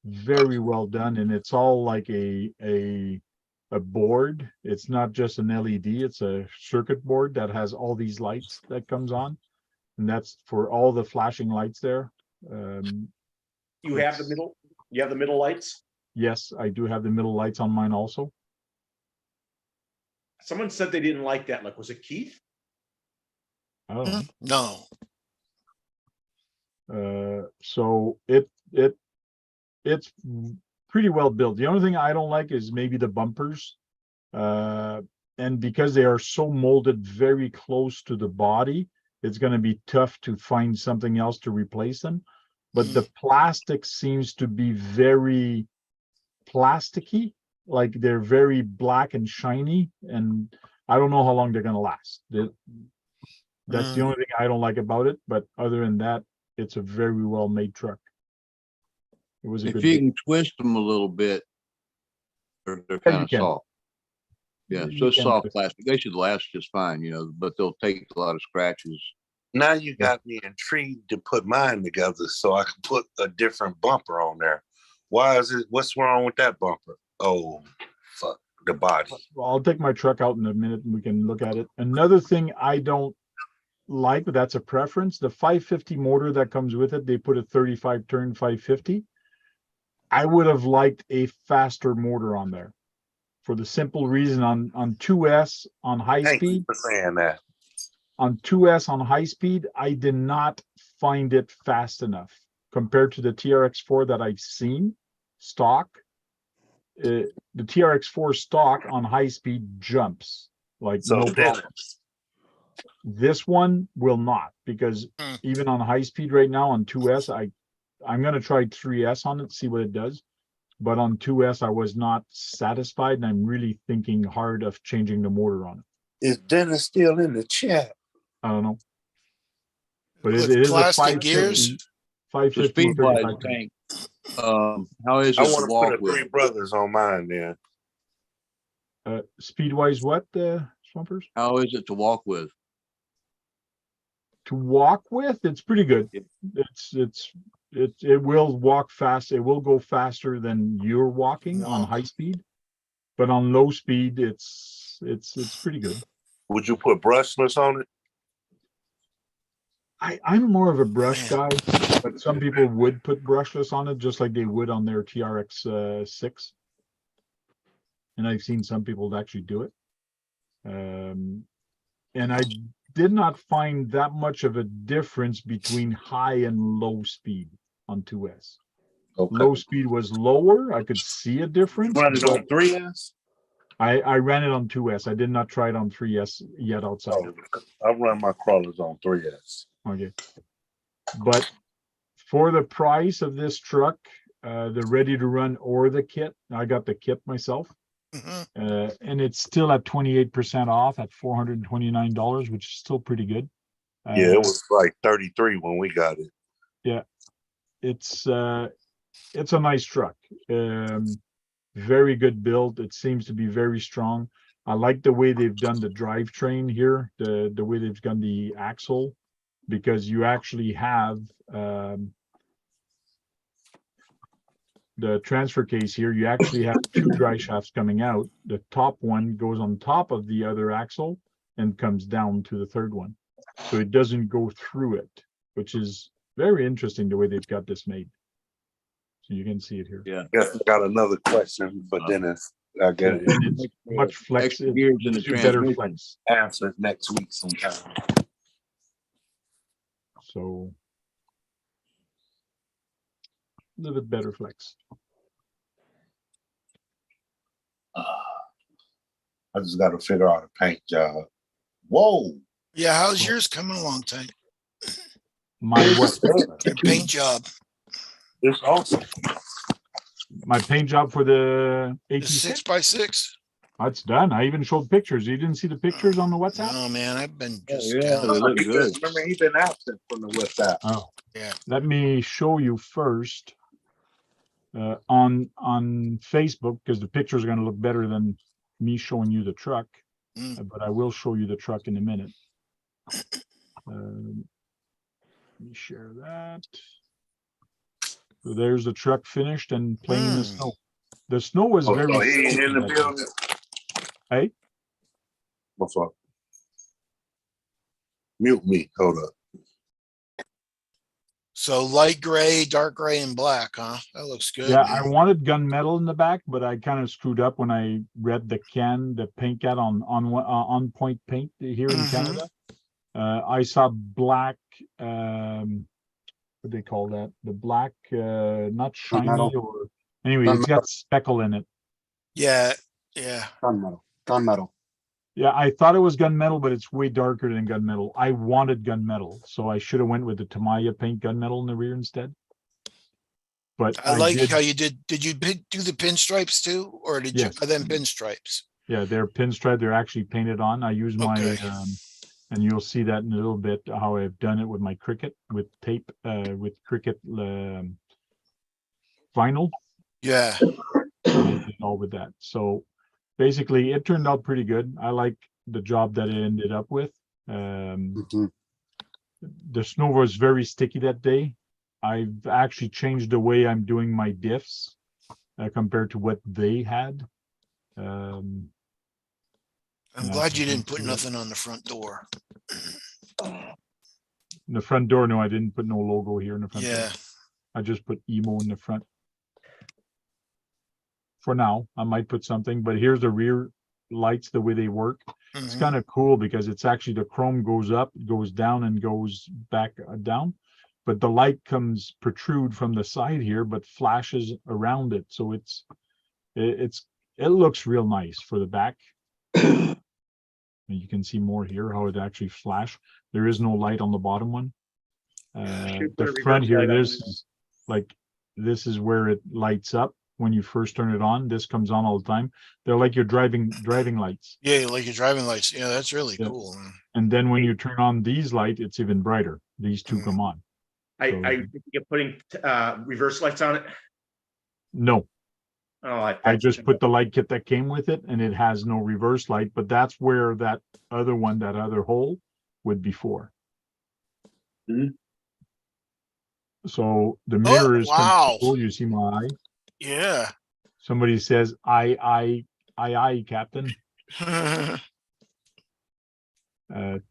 very well done. And it's all like a board. It's not just an LED, it's a circuit board that has all these lights that comes on. And that's for all the flashing lights there. You have the middle. You have the middle lights. Yes, I do have the middle lights on mine also. Someone said they didn't like that. Like, was it Keith? I don't know. No, So it's pretty well built. The only thing I don't like is maybe the bumpers. And because they are so molded very close to the body, it's going to be tough to find something else to replace them. But the plastic seems to be very plasticky, like they're very black and shiny, and I don't know how long they're going to last. That's the only thing I don't like about it. But other than that, it's a very well made truck. It was a If good you build. can twist them a little bit, they're Yeah, kind you of can. soft. Yeah, You so it's can soft twist. plastic. They should last just fine, you know, but they'll take a lot of scratches. Now you got me intrigued to put mine together so I can put a different bumper on there. Why is it? What's wrong with that bumper? Oh, fuck the body. Well, I'll take my truck out in a minute and we can look at it. Another thing I don't like, but that's a preference, the 550 motor that comes with it, they put a 35 turn 550. I would have liked a faster motor on there for the simple reason on 2S on high Thank speed. you for saying that. On 2S on high speed, I did not find it fast enough compared to the TRX4 that I've seen stock. The TRX4 stock on high speed jumps like So no problem. This one will not, because even on high speed right now on 2S, I'm going to try 3S on it, see what it does. But on 2S, I was not satisfied, and I'm really thinking hard of changing the motor on it. Is Dennis still in the chat? I don't know. But with it is a plastic gears. 550, So speed wise, 35 turn. Tank, how is I it to want to walk put a with? Three Brothers on mine then. Speed-wise, what, Swampers? How is it to walk with? To walk with, it's pretty good. It will walk fast. It will go faster than you're walking on high speed, but on low speed, it's pretty good. Would you put brushless on it? I'm more of a brush guy, but some people would put brushless on it, just like they would on their TRX 6. And I've seen some people actually do it. And I did not find that much of a difference between high and low speed on 2S. Okay. Low speed was lower. I could see a difference. Run it but on 3S? I ran it on 2S. I did not try it on 3S yet outside. I run my crawlers on 3S. Okay. But for the price of this truck, the ready to run or the kit, I got the kit myself. And it's still at 28% off at $429, which is still pretty good. Yeah, it was like 33 when we got it. Yeah, it's a nice truck. Very good build. It seems to be very strong. I like the way they've done the drivetrain here, the way they've done the axle, because you actually have the transfer case here. You actually have two dry shafts coming out. The top one goes on top of the other axle and comes down to the third one. So it doesn't go through it, which is very interesting the way they've got this made. So you can see it here. Yeah. Guess we got another question for Dennis. I get it. And it's much flex. Extra gears in the Gives you better transmission. flex. Answer next week sometime. So a little bit better flex. I just got to figure out a paint job. Whoa. Yeah, how's yours coming along, Tank? My what? Your paint job, It's awesome. My paint job for the the AT6. 6x6. That's done. I even showed pictures. You didn't see the pictures on the WhatsApp? Oh man, I've been just Yeah, down. they look He good. remember, he been absent from the WhatsApp. Oh, Yeah. let me show you first on Facebook, because the pictures are going to look better than me showing you the truck. But I will show you the truck in a minute. Let me share that. So there's the truck finished and playing in the snow. The snow was Oh, very. so he ain't soft in the that day. building. Hey, What's up? Mute me. Hold up. So light gray, dark gray and black, huh? That looks good. Yeah, man. I wanted gunmetal in the back, but I kind of screwed up when I read the paint can on Point Paint here in Mhm. Canada. I saw black, what do they call that? The black, not shiny Gunmetal. or, anyway, it's got speckle in it. Yeah, yeah. Gunmetal. Gunmetal. Yeah, I thought it was gunmetal, but it's way darker than gunmetal. I wanted gunmetal, so I should have went with the Tamiya paint gunmetal in the rear instead. But I like did, how you did you do the pinstripes too, or did you Yes. color them pinstripes? yeah, they're pinstripe. They're actually painted on. I use my, Okay. and you'll see that in a little bit, how I've done it with my Cricut, with tape, with Cricut vinyl. Yeah. I did all with that. So basically, it turned out pretty good. I like the job that it ended up with. Mhm. The snow was very sticky that day. I've actually changed the way I'm doing my diffs compared to what they had. I'm Yeah, glad you I didn't can put see that. nothing on the front door. The front door, no, I didn't put no logo here in the front door. Yeah. I just put emo in the front. For now, I might put something, but here's the rear lights, the way they work. It's Mhm. kind of cool because it's actually the chrome goes up, goes down and goes back down. But the light comes protrude from the side here, but flashes around it. So it looks real nice for the back. And you can see more here, how it actually flash. There is no light on the bottom one. Should put The a front reverse here, light on this is where it lights up when you first turn it on. This comes on all the time. They're like your driving lights. Yeah, like your driving lights. Yeah, that's really Yeah. cool. Man. And then when you turn on these lights, it's even brighter. These two come on. You're putting reverse lights on it. No, Oh, I just put the light kit that came with it, and it has no reverse light, but that's where that other one, that other hole would be for. Mhm. So the mirror is wow. control. You see my eye. Yeah. Somebody says, I, Captain.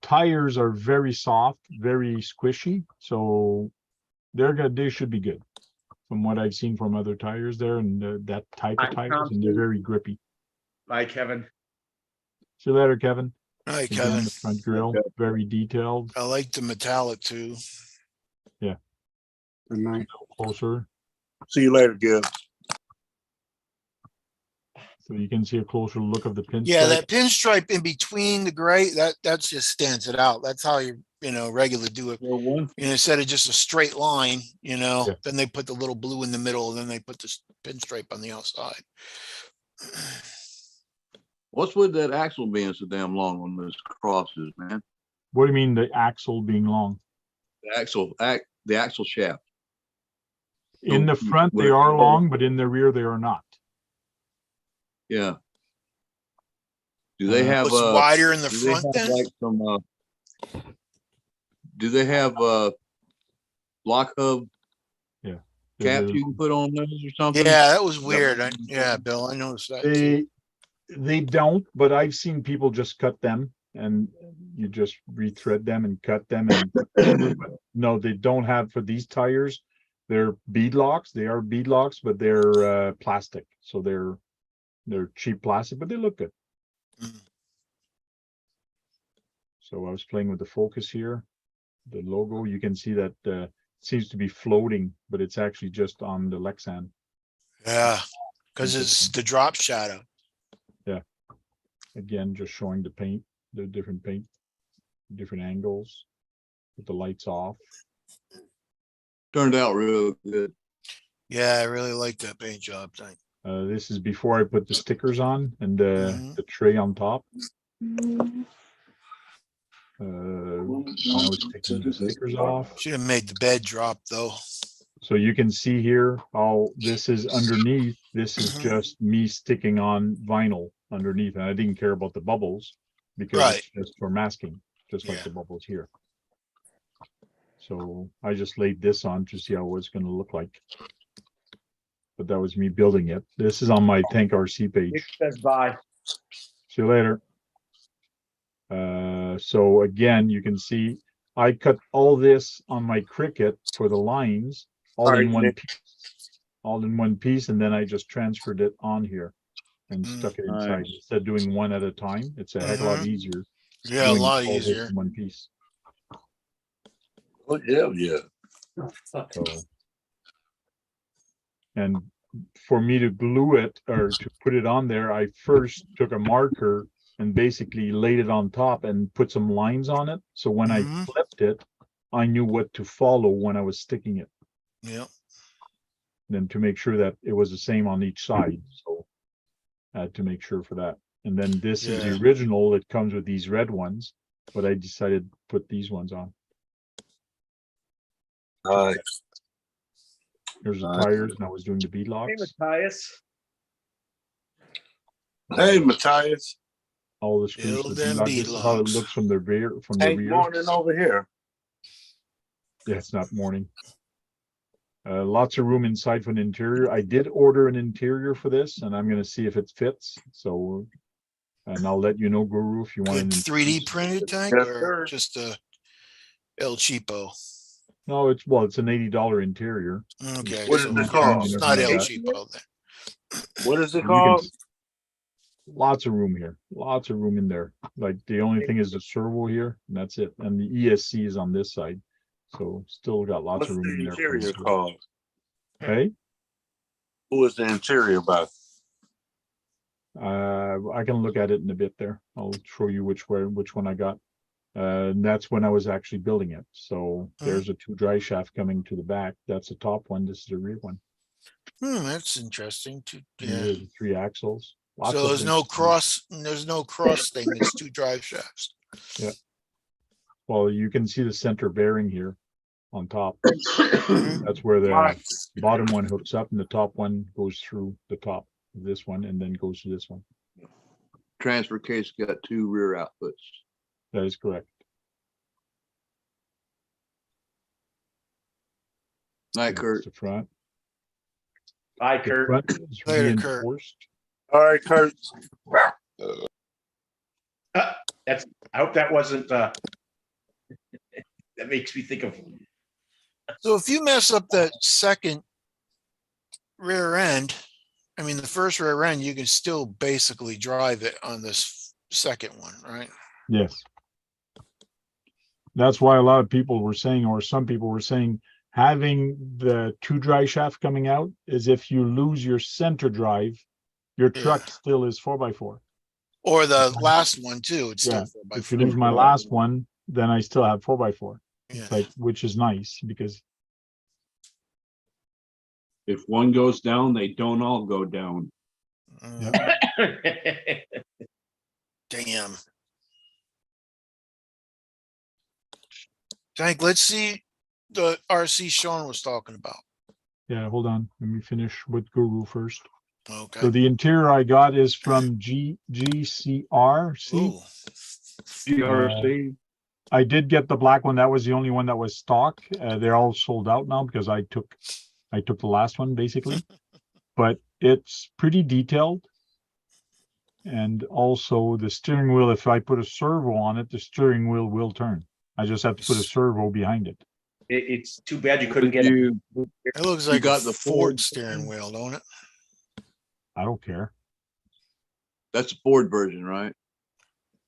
Tires are very soft, very squishy, so they should be good. From what I've seen from other tires there, and that type of tires, and they're very grippy. Bye, Kevin. See you later, Kevin. Hi, Again, Kevin. the front grille, very detailed. I like the metallic too. Good night. Closer, See you later, Gibbs. so you can see a closer look of the pinstripe. Yeah, that pinstripe in between the gray, that just stands it out. That's how you regularly do it. Instead of just a straight line, Yeah. then they put the little blue in the middle, and then they put this pinstripe on the outside. What's with that axle being so damn long on those crosses, man? What do you mean the axle being long? The axle shaft. In the front, they are long, but in the rear, they are not. Yeah. Do they have It's wider in the do they front have then? like some do they have block hub Yeah. caps you can put on those or something? Yeah, that was weird. Yeah, Bill, I noticed that too. They don't, but I've seen people just cut them, and you just rethread them and cut them. And no, they don't have for these tires. They're bead locks. They are bead locks, but they're plastic, so they're cheap plastic, but they look good. Mm. So I was playing with the focus here. The logo, you can see that it seems to be floating, but it's actually just on the Lexan. Yeah, because it's the drop shadow. Again, just showing the paint, the different paint, different angles, with the lights off. Turned out real good. Yeah, I really like that paint job thing. This is before I put the stickers on and Mhm. the tray on top. I was taking the stickers off. Should have made the bed drop though. So you can see here how this is underneath. This is just me sticking on vinyl underneath, and I didn't care about the bubbles because it's just for masking, just like the bubbles here. So I just laid this on to see how it was going to look like. But that was me building it. This is on my Tank RC page. Nick says bye. See you later. So again, you can see I cut all this on my Cricut for the lines, all in one piece, and then I just transferred it on here and stuck it inside. Nice. Instead of doing one at a time, it's a heck of a lot easier. Yeah, a doing lot all this easier. in one piece. Oh, yeah. So, and for me to glue it or to put it on there, I first took a marker and basically laid it on top and put some lines on it. So when I Mhm. flipped it, I knew what to follow when I was sticking it. Yeah. Then to make sure that it was the same on each side. So I had to make sure for that. And then this is the Yeah. original. It comes with these red ones, but I decided to put these ones on. Here's the tires, and I was doing the bead Hey, locks. Matthias. Hey, Matthias. All the screws. Build The them bead lock. bead This is how it locks. looks from the rear. From the Hey, rear. morning over here. Yeah, it's not morning. Lots of room inside for an interior. I did order an interior for this, and I'm going to see if it fits. So, and I'll let you know, Guru, if you want Good an 3D interior. printed tank Yes, or sir. just a El Cheapo? No, it's it's an $80 interior. Okay. What so is it yeah, called? It's not El Yeah. Cheapo then. What is it You can called? lots of room here. Lots of room in there. Like the only thing is the servo here, and that's it. And the ESC is on this side. So still got lots What's of room the in there. for interior you. called? Hey, Who is the interior by? I can look at it in a bit there. I'll show you which one I got. And that's when I was actually building it. So there's a 2 dry shaft coming to the back. That's the top one. This is the rear one. That's interesting. And Yeah. here's the 3 axles. Lots So of there's things no to do. cross, there's no cross thing. It's 2 drive shafts. Well, you can see the center bearing here on top. Mhm. That's where the bottom one hooks up and the top one goes through the top of this one and then goes to this one. Transfer case got 2 rear outputs. That is correct. Night, So Kurt. that's the front. Bye, The Kurt. front is Later, Kurt. reinforced. All right, Kurt. That's, I hope that wasn't, that makes me think of, So if you mess up that second rear end, I mean, the first rear end, you can still basically drive it on this second one, right? Yes. That's why a lot of people were saying, or some people were saying, having the 2 dry shaft coming out is if you lose your center drive, your truck still is 4x4. Or the last one too. It's Yeah. still 4x4. If you lose my last one, then I still have 4x4. Yeah. Like, which is nice because If one goes down, they don't all go down. Damn. Tank, let's see the RC Sean was talking about. yeah, hold on. Let me finish with Guru first. Okay. So the interior I got is from GCRC. Ooh. GRC. I did get the black one. That was the only one that was stock. They're all sold out now because I took the last one basically, but it's pretty detailed. And also the steering wheel, if I put a servo on it, the steering wheel will turn. I just have to put a servo behind it. it's too bad you couldn't get, You It looks You like got a the Ford Ford steering wheel, don't it? I don't care. That's a Ford version, right?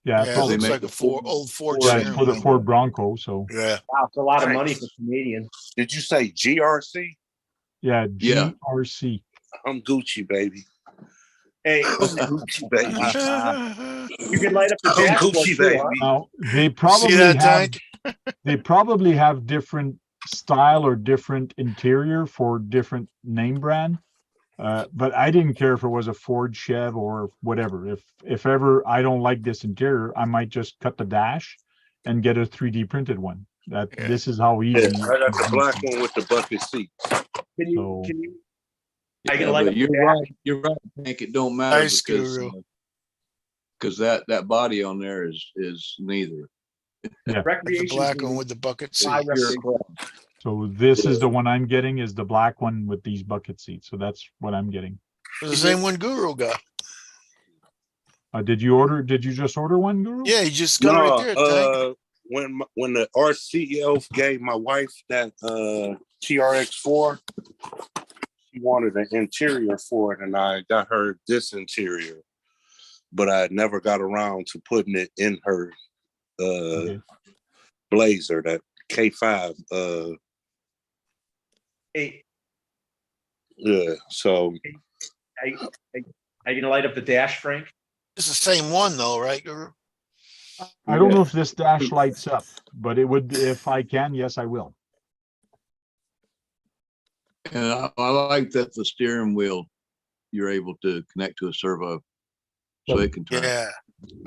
Yeah, Yeah, it probably. looks make like the a Ford, Ford- old Ford Yeah, it's steering for the wheel. Ford Bronco. So Yeah. wow, it's a lot of money for Canadians. Did you say GRC? yeah, Yeah. GRC. I'm Gucci, baby. Hey, I'm Gucci, baby. you can light up the I'm dashboard Gucci, too, huh? baby. Now they See probably that have tank? they probably have different style or different interior for different name brand. But I didn't care if it was a Ford, Chev, or whatever. If ever I don't like this interior, I might just cut the dash and get a 3D printed one. That Yeah. this is how Yeah, easy. I got the black one with the bucket seat. Can you, So- can you? I Yeah, can light but up the you're dash. right. You're right. Hank. It don't matter Nice guru. because that body on there is neither. The Recreation. black one with the bucket Fly seat. recreation. So this is the one I'm getting, is the black one with these bucket seats. So that's what I'm getting. It's the same one Guru got. Did you just order one, Guru? Yeah, you just got it right there, Tank. when the RCEO gave my wife that TRX4, she wanted an interior for it, and I got her this interior, but I never got around to putting it in her Blazer, that K5. Hey, Yeah, so are you gonna light up the dash, Frank? It's the same one though, right? Guru? I don't know if this dash lights up, but it would, if I can, yes, I will. And I like that the steering wheel, you're able to connect to a servo. So it can turn. Yeah,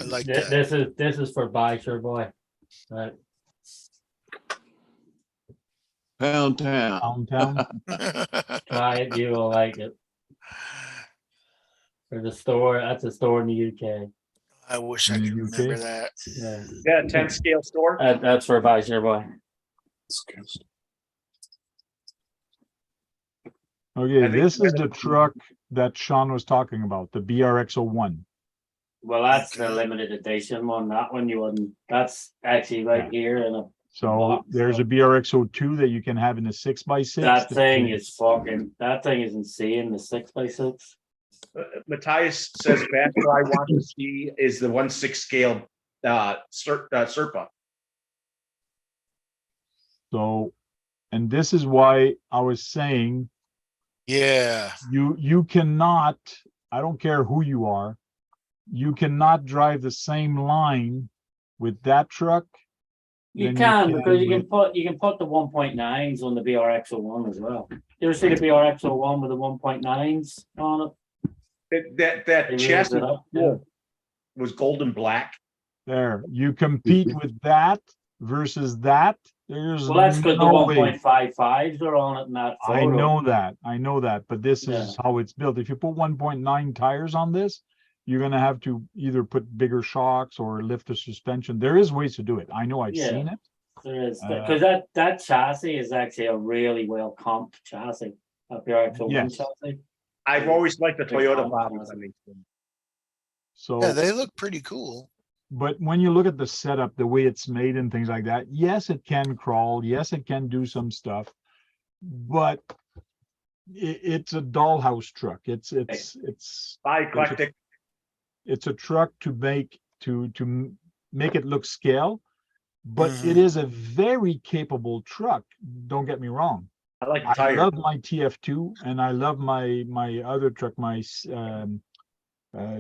I like that. This is for Bike Boy. Right. Pound Town. Downtown. Try it, you will like it. For the store, that's a store in the UK. I wish I In the could remember UK? that. Yeah, Yeah, 10 scale store. that's for Bike Boy. Okay, I think this is the truck that Sean was talking about, the BRX-01. Well, that's the Okay. limited edition one. That one you wouldn't. That's actually right here in a. So Box. there's a BRX-02 that you can have in a 6x6. That thing is fucking. That thing is insane. The 6x6. Matthias says back what I want to see is the 1/6 scale Serpa. So, and this is why I was saying Yeah, you cannot, I don't care who you are, you cannot drive the same line with that truck. You than can because you with- can put the 1.9s on the BRX-01 as well. You ever see the BRX-01 with the 1.9s on it? That They raised chassis it up, yeah. was golden black. There, you compete with that versus that. There's Well, that's because the no way. 1.55s are on it in that I photo. know that, but this is how it's built. If you put 1.9 tires on this, you're gonna have to either put bigger shocks or lift the suspension. There is ways to do it. I know I've Yeah. seen it. There is because that chassis is actually a really well comped chassis. A BRX-01 Yes. chassis. I've always liked the Big Toyota bomb bodies. chassis. I mean, So, yeah, they look pretty cool. but when you look at the setup, the way it's made and things like that, yes, it can crawl. Yes, it can do some stuff, but it's a dollhouse truck. It's by eclectic. it's a truck to make make it look scale, but Mhm. it is a very capable truck. Don't get me wrong. I like the I tire. love my TF2 and I love my other truck, my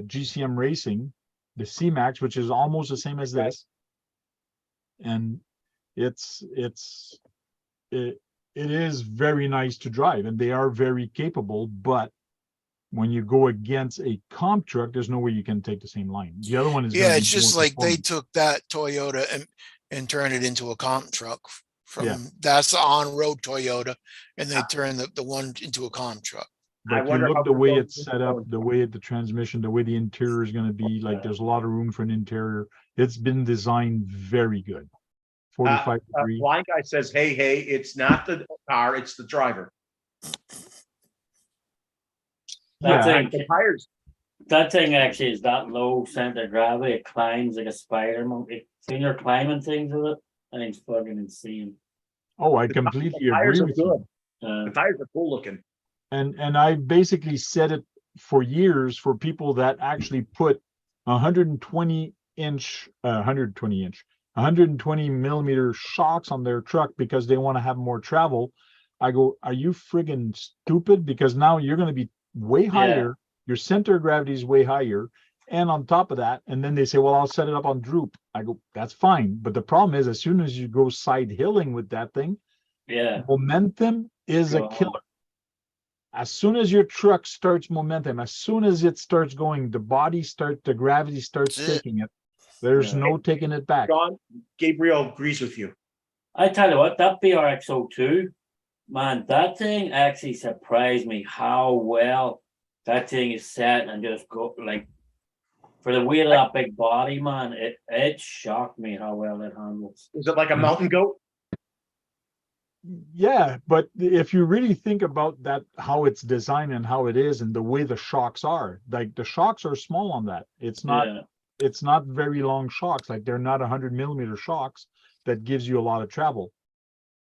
GCM Racing, the C-Max, which is almost the same as this. And it is very nice to drive and they are very capable, but when you go against a comp truck, there's no way you can take the same line. The other one is gonna Yeah, be it's just more like they performance. took that Toyota and turned it into a comp truck from Yeah. that's the on-road Toyota, and they turned the one into a comp truck. I But you wonder how look the they're way going it's to set up, go. the way the transmission, the way the interior is gonna be, like there's a lot of room for an interior. It's been designed very good. 45 degree. Blind guy says, hey, it's not the car, it's the driver. That Yeah, thing, The tires. that thing actually is that low center of gravity. It climbs like a spider monkey. When you're climbing things with it, I think it's fucking insane. oh, I The completely tires agree are with good. you. The tires are cool looking. And I basically said it for years for people that actually put 120 millimeter shocks on their truck because they want to have more travel. I go, are you friggin' stupid? Because now you're going to be way higher. Your center of gravity is way higher. And on top of that, and then they say, well, I'll set it up on droop. I go, that's fine. But the problem is, as soon as you go side hilling with that thing, Yeah. momentum is a Go on. killer. As soon as your truck starts momentum, as soon as it starts going, the gravity starts That's it. taking it. There's Yeah. no taking it back. John, Gabriel agrees with you. I tell you what, that BRX-02, man, that thing actually surprised me how well that thing is set and just go like for the weight of that big body, man. It shocked me how well it handles. Is it like a mountain goat? Yeah, but if you really think about that, how it's designed and how it is and the way the shocks are, like the shocks are small on that. It's not Yeah. it's not very long shocks, like they're not 100 millimeter shocks. that gives you a lot of travel.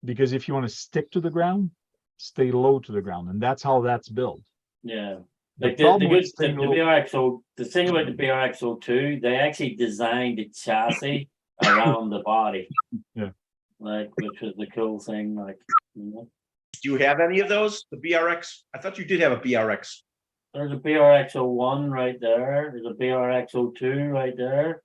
Because if you want to stick to the ground, stay low to the ground, and that's how that's built. Yeah. The Like the problem with good, the staying low- BRXO, the thing about the BRXO2, they actually designed the chassis around the body. Yeah. Like, which was the cool thing, like, you know. Do you have any of those? The BRX? I thought you did have a BRX. There's a BRXO1 right there, there's a BRXO2 right there.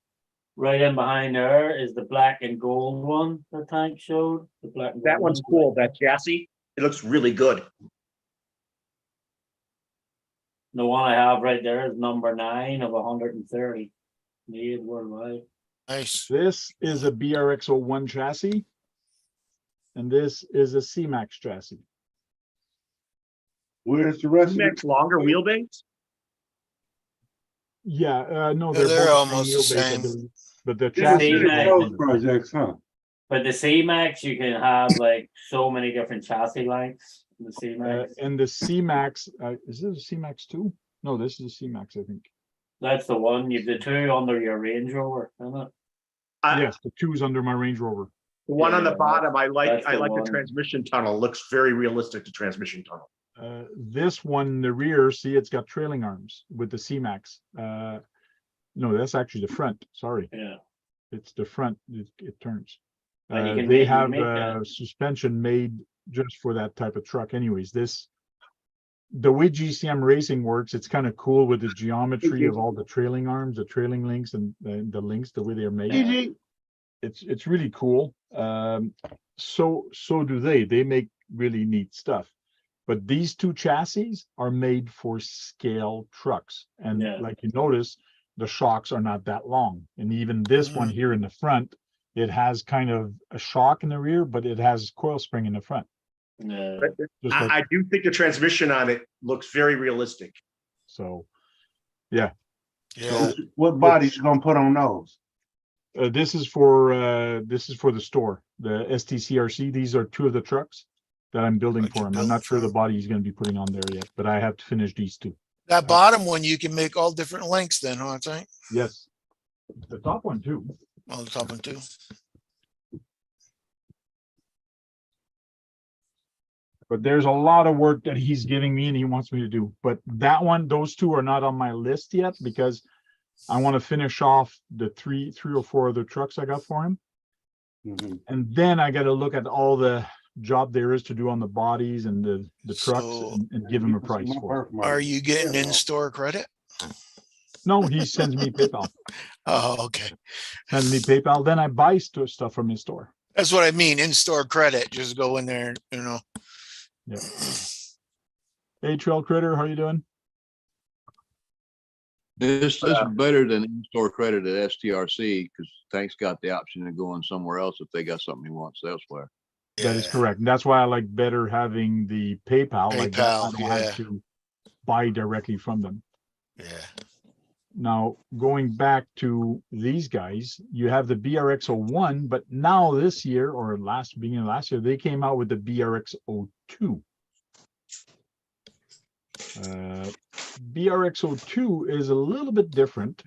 Right in behind there is the black and gold one the tank showed, the black and That gold one's one. cool, that chassis. It looks really good. The one I have right there is number 9 of 130. Made worldwide. Nice. This is a BRX01 chassis. And this is a C-Max chassis. Where's the rest of Max it? longer wheelbase? Yeah, no, Yeah, they're both almost the wheelbase, I same. believe. But the This is chassis. C-Max. the Rose projects, huh? But the C-Max, you can have like so many different chassis lengths. The C-Max, And the C-Max, is this a C-Max 2? No, this is a C-Max, I think. that's the one. You've the 2 under your Range Rover, isn't it? Yes, the 2's under my Range Rover. The one on the Yeah, bottom, I that's the like the one. transmission tunnel. Looks very realistic, the transmission tunnel. This one in the rear, see, it's got trailing arms with the C-Max. No, that's actually the front, sorry. Yeah. It's the front, it turns. And you can They make- you have make that. suspension made just for that type of truck anyways. The way GCM racing works, it's kind of cool with the geometry of all the trailing arms, the trailing links and the links, the way they're made. EG, It's really cool. So do they. They make really neat stuff. But these two chassis are made for scale trucks. And Yeah. like you notice, the shocks are not that long. And even this one here in the front, it has kind of a shock in the rear, but it has coil spring in the front. Yeah. Just like, I do think the transmission on it looks very realistic. so, yeah. Yeah. what bodies you gonna put on those? This is for the store, the STCRC. These are 2 of the trucks that I'm building Like for you him. I'm build not sure for the him. body he's gonna be putting on there yet, but I have to finish these 2. That bottom one, you can make all different lengths then, huh, I think? Yes. The top one too. Oh, the top one too. But there's a lot of work that he's giving me and he wants me to do. But that one, those 2 are not on my list yet because I want to finish off the three or four other trucks I got for him. Mhm. And then I got to look at all the job there is to do on the bodies and the trucks So- and give him a price for it. Are you getting in-store credit? No, he sends me PayPal. Oh, okay. Sends me PayPal. Then I buy stuff from his store. That's what I mean, in-store credit. Just go in there, you know. Yeah. Hey, Trail Critter, how you doing? This is better than in-store credit at STRC because Tank's got the option of going somewhere else if they got something he wants elsewhere. That is Yeah. correct. And that's why I like better having the PayPal. Like that, I PayPal, don't yeah. have to buy directly from them. Yeah. Now, going back to these guys, you have the BRX01, but now this year or beginning of last year, they came out with the BRX02. BRX02 is a little bit different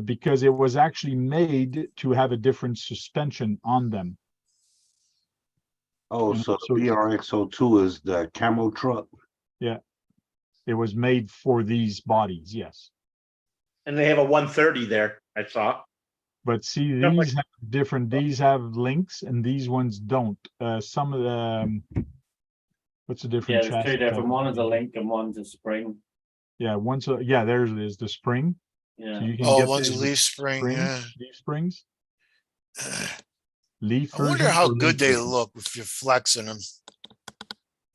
because it was actually made to have a different suspension on them. Oh, And so also- BRX02 is the camo truck. It was made for these bodies, yes. And they have a 130 there, I saw. But see, Yeah, like- these have different, these have links and these ones don't. Some of the, what's the Yeah, different there's 2 chassis different. type? One is a link and one's a spring. Yeah, there it is, the spring. So Yeah. you can Oh, get one's a these leaf spring, springs, yeah. leaf springs, leaf I wonder version how or good leaf they version. look if you're flexing them.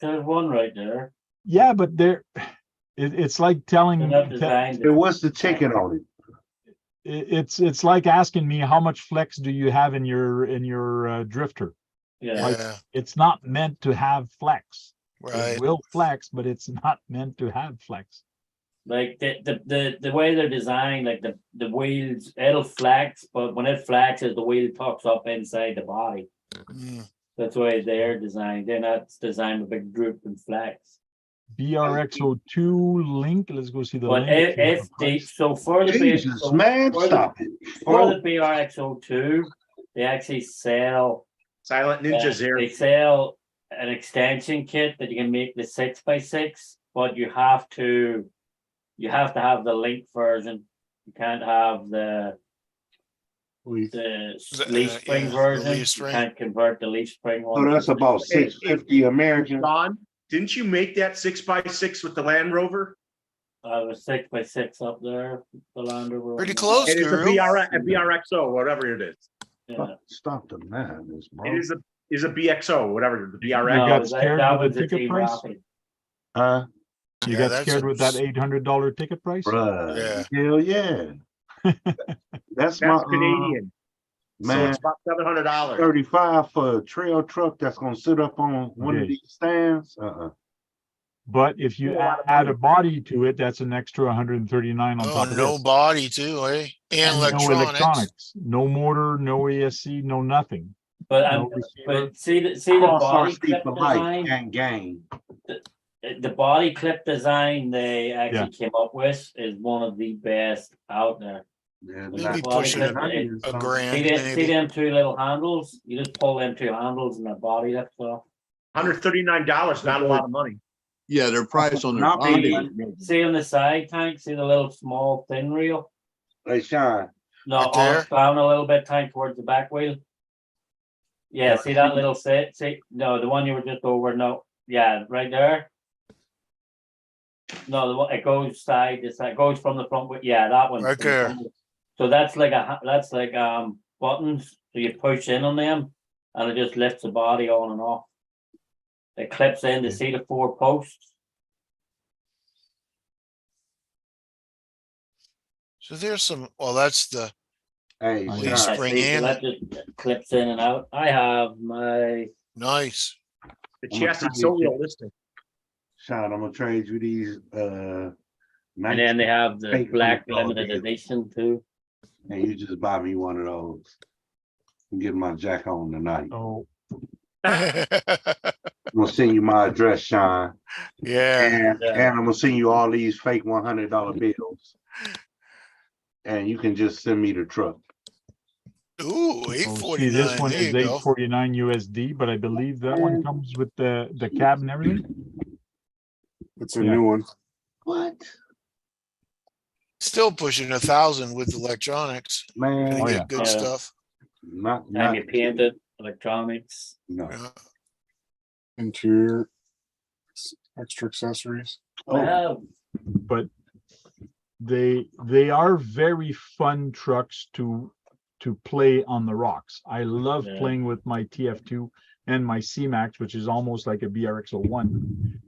There's one right there. Yeah, but it's like telling, They're not designed. And what's the ticket on it? it's like asking me how much flex do you have in your drifter? Yeah. Like- Yeah, It's not meant to have flex. right. It will flex, but it's not meant to have flex. Like the way they're designed, like the wheels, it'll flex, but when it flexes, the wheel tucks up inside the body. Mm. That's why they're designed. They're not designed with big droop and flex. BRX02 link. Let's go see the But link. if they, so for the Jesus, so man, for the- stop it. for the BRX02, they actually sell Silent Ninja's here. they sell an extension kit that you can make the 6x6, but you have to have the link version. You can't have the leaf spring the version. leaf You spring. can't convert the leaf spring one. So that's to- about Hey, $650 American. Don, didn't you make that 6x6 with the Land Rover? was 6x6 up there. The Land Rover. Pretty close, It is a Guru. BRXO, whatever it is. Yeah. Stop the madness, bro. It is a BXO, whatever, the BRX. got No, scared that with the was a ticket Team price? Rocket. You Yeah, got that's scared a- with that $800 ticket price? Bruh, Yeah. hell yeah. That's That's my Canadian. So man. it's about $700. 35 for a trail truck that's gonna sit up on one of Okay. these stands. But if you A lot of add money. a body to it, that's an extra 139 on Oh, top of no it. body too, eh? And No electronics. no motor, no ASC, no nothing. But No receiver. but see the body RC clip for life, design. gang. The body clip design they actually came up with is one of the best out there. Yeah, We'll be Body pushing clip, a grand, See maybe. them two little handles? You just pull them two handles and the body lifts off. $139, not a lot of money. Yeah, their price on their Not body. bad. See on the side tank, see the little small thin reel? Hey, Sean. No, Right there? down a little bit tank towards the back wheel. Yeah, see that little set? See, no, the one you were just over, no, yeah, right there. No, the one, it goes side to side, goes from the front, yeah, that one. Right there. So that's like buttons, so you push in on them and it just lifts the body on and off. It clips in to see the 4 posts. So there's some, well, that's the Hey, Oh, leaf yeah. Sean. spring See, so in that it. just clips in and out. I have my, Nice. The I'm gonna chassis tell is so you- realistic. Sean, I'm gonna trade you these and then they have the Fake black football limited deal. edition too. and you just buy me one of those. And get my jack on tonight. Oh, I'm gonna send you my address, Sean. Yeah, And Yeah. I'm gonna send you all these fake $100 bills. And you can just send me the truck. ooh, oh, see, 849, this one there is you go. 849 USD, but I believe that one comes with the cab and everything. It's a Yeah. new one. What? Still pushing 1,000 with electronics. Man, Gonna Oh, get yeah. good Yeah. stuff. not, Time you paint it, electronics. no. Yeah. Interior, extra accessories. Oh. Well, But they are very fun trucks to play on the rocks. I love Yeah. playing with my TF2 and my C-Max, which is almost like a BRX01.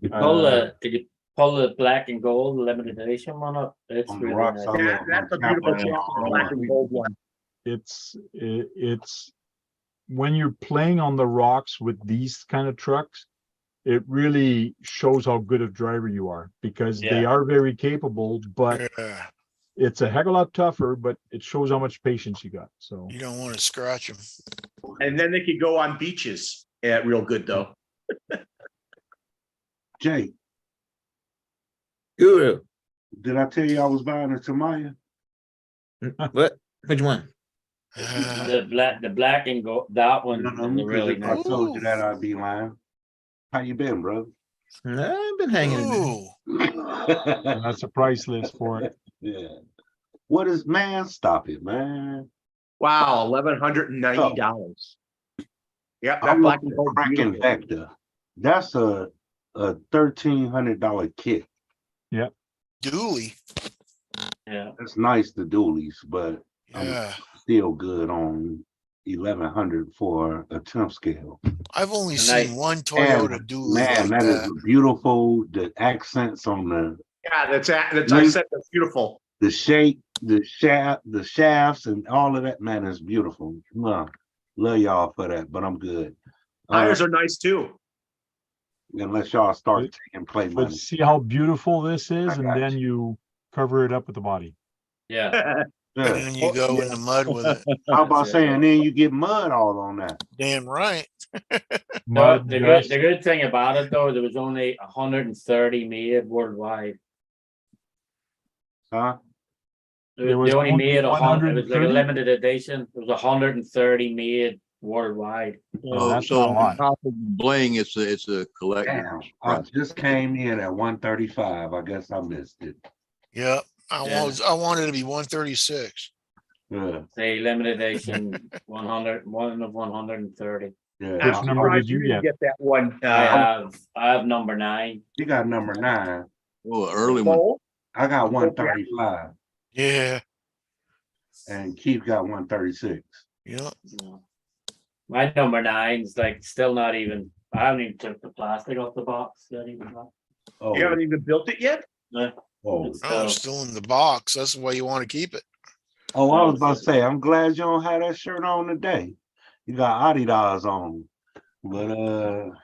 did you pull the black and gold limited edition one up? It's On the really rocks, nice. I Yeah, love that's a my beautiful Capital. chassis, the black and gold one. It's when you're playing on the rocks with these kind of trucks, it really shows how good of driver you are, because they Yeah. are very capable, but Yeah, it's a heck of a lot tougher, but it shows how much patience you got. So you don't want to scratch them. And then they could go on beaches, real good though. Jay, Guru. did I tell you I was buying a Tamaya? What? Which one? The black and gold, that one No, is really because if I nice. told you that, I'd be lying. How you been, bro? I've been hanging in there. Ooh, that's a price list for it. Yeah. What is, man? Stop it, man. Wow, $1,190. Yep, that I'm black looking and at gold. Kraken Beautiful. Vector. That's a $1,300 kit. dually. Yeah. That's nice, the dualies, but Yeah, still good on 1,100 for a temp scale. I've only And seen one Toyota And, dually man, like that is that. beautiful. The accents on Yeah, that's I said that's beautiful. the shape, the shafts, and all of that, man, is beautiful. Love y'all for that, but I'm good. Tires are nice too. Unless y'all start But- taking play But money. see how beautiful this is, I and got then you cover it up with the body. Yeah. Yeah. And then you go in the mud with it. How about That's it. saying then you get mud all on that? Damn right. No, Mud, the dust. good thing about it though, there was only 130 made worldwide. Huh? There was They only only made 100. It was like a 130? limited edition. There was 130 made worldwide. Oh, that's So not a on lot. top of the bling, it's a collector. Damn, I just came in at 135. I guess I missed it. Yeah. Yeah. I wanted to be 136. Yeah, Say limited edition 100, one of 130. yeah. Which I'm number did surprised you didn't get? that one. I have number 9. You got number 9. Oh, early one. Cole? I got 135, Yeah. and Keith got 136. Yeah. My number 9's like still not even. I haven't even took the plastic off the box. Not even. Oh, You haven't even built it yet? oh, Oh, it's still in the box. That's the way you want to keep it. oh! I was about to say, I'm glad you don't have that shirt on today. You got Adidas on, but Well,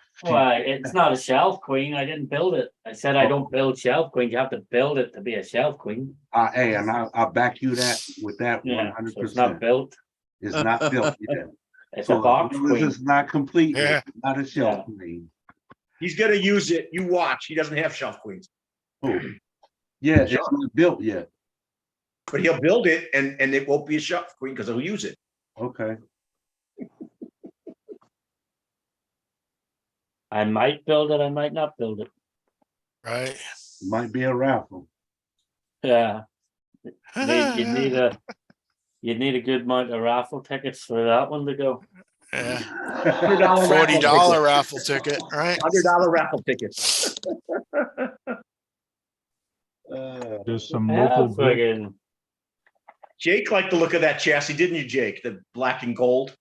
it's not a shelf queen. I didn't build it. I said I don't build shelf queens. You have to build it to be a shelf queen. hey, and I back you that with that Yeah, 100%. so it's not built. It's not built yet. It's So a box as long as queen. it's not complete, Yeah. it's not a shelf queen. He's gonna use it. You watch. He doesn't have shelf queens, Oh, yeah, Sure. it's not built yet. but he'll build it and it won't be a shelf queen because he'll use it. Okay. I might build it. I might not build it. Right. Might be a raffle. Yeah. You need a good amount of raffle tickets for that one to go. Yeah. $100 $40 raffle ticket, right? $100 raffle tickets. There's some Yeah, local. friggin' Jake liked the look of that chassis, didn't you, Jake? The black and gold,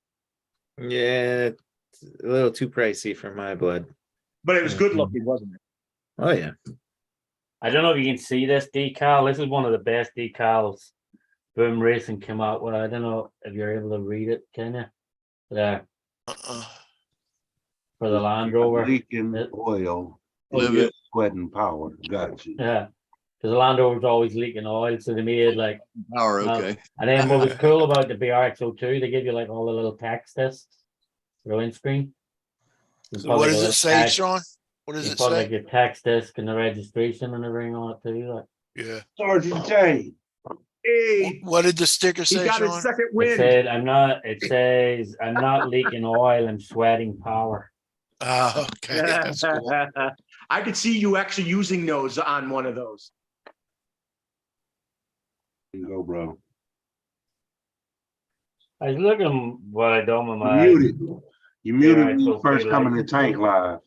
Yeah, it's a little too pricey for my blood. but it was good looking, wasn't it? Oh yeah. I don't know if you can see this decal. This is one of the best decals Boom Racing came out with. I don't know if you're able to read it, can you? There Uh-uh. for the Land Rover. Leaking It- oil, Live it. sweating power. Got you. Yeah, because the Land Rover's always leaking oil, so they made like. Power, okay. And then what was cool about the BRX02, they give you like all the little text discs for the windscreen. You So put, what like, a does it little say, text- Sean? What does You it put like say? your text disc and the registration and everything on it too. Like Yeah. Sergeant J. Hey, What did the sticker he say, got his Sean? second it win. said, it says I'm not leaking oil, I'm sweating power. Okay, that's cool. I could see you actually using those on one of those. Here you go, bro. I was looking what I done with You my. muted. You muted I when you told first you, coming like- to Tank Live.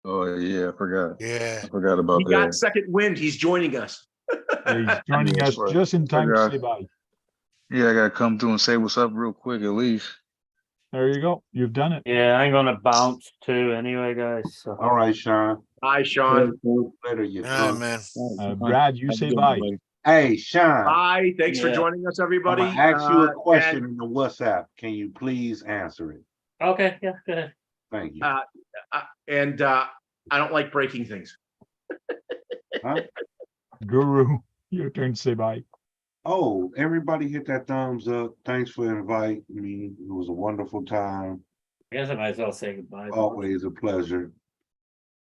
Oh yeah, I forgot. Yeah. I forgot about He got that. second wind. He's joining us. He's joining Yeah, us right. just in time to Okay. say bye. Yeah, I gotta come through and say what's up real quick at least. There you go. You've done it. Yeah, I'm gonna bounce too anyway, guys. So. All right, Sean. Hi, Sean. Later, you Ah, cunt. man. Brad, you Have a say good bye. one, buddy. Hey, Sean. Hi. Thanks for Yeah. joining us, I'm everybody. gonna ask you a question and, in the WhatsApp. Can you please answer it? Okay, yeah, go ahead. Thank you. and I don't like breaking things. Guru, your turn to say bye. Oh, everybody hit that thumbs up. Thanks for inviting me. It was a wonderful time. I guess I might as well say goodbye. Always a pleasure.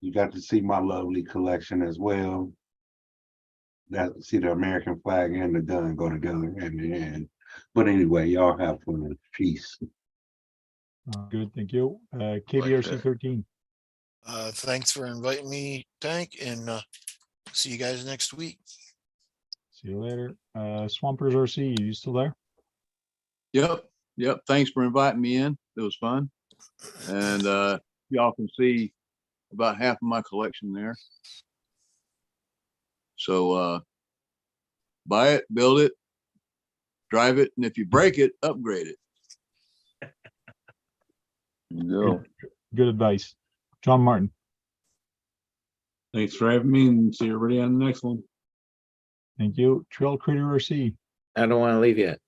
You got to see my lovely collection as well. See the American flag and the gun go together hand in hand. But anyway, y'all have fun. Peace. Good, thank you. KBRC 13. Thanks for inviting me, Tank, and see you guys next week. See you later. Swampers RC, you still there? Yep. Thanks for inviting me in. It was fun. And y'all can see about half of my collection there. So buy it, build it, drive it, and if you break it, upgrade it. There you go. Good advice. John Martin. Thanks for having me, and see everybody on the next one. Thank you. Trail Critter RC. I don't want to leave yet.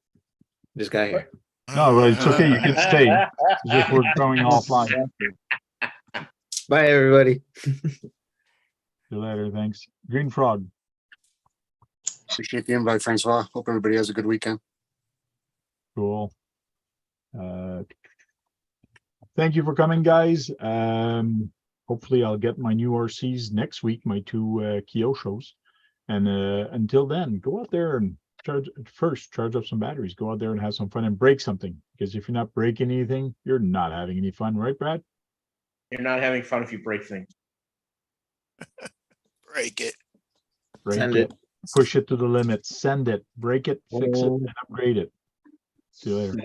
Just got here. No, but it's okay. You can stay. It's just we're going offline. Bye, everybody. See you later. Thanks. Green Frog. Appreciate the invite, Francois. Hope everybody has a good weekend. Cool. Thank you for coming, guys. Hopefully I'll get my new RCs next week, my two Kyosho's. And until then, go out there and charge up some batteries. Go out there and have some fun and break something. Because if you're not breaking anything, you're not having any fun, right, Brad? You're not having fun if you break things. Break it. Break Send it. it. Push it to the limit. Send it. Break it. Fix it. And upgrade it. See you later.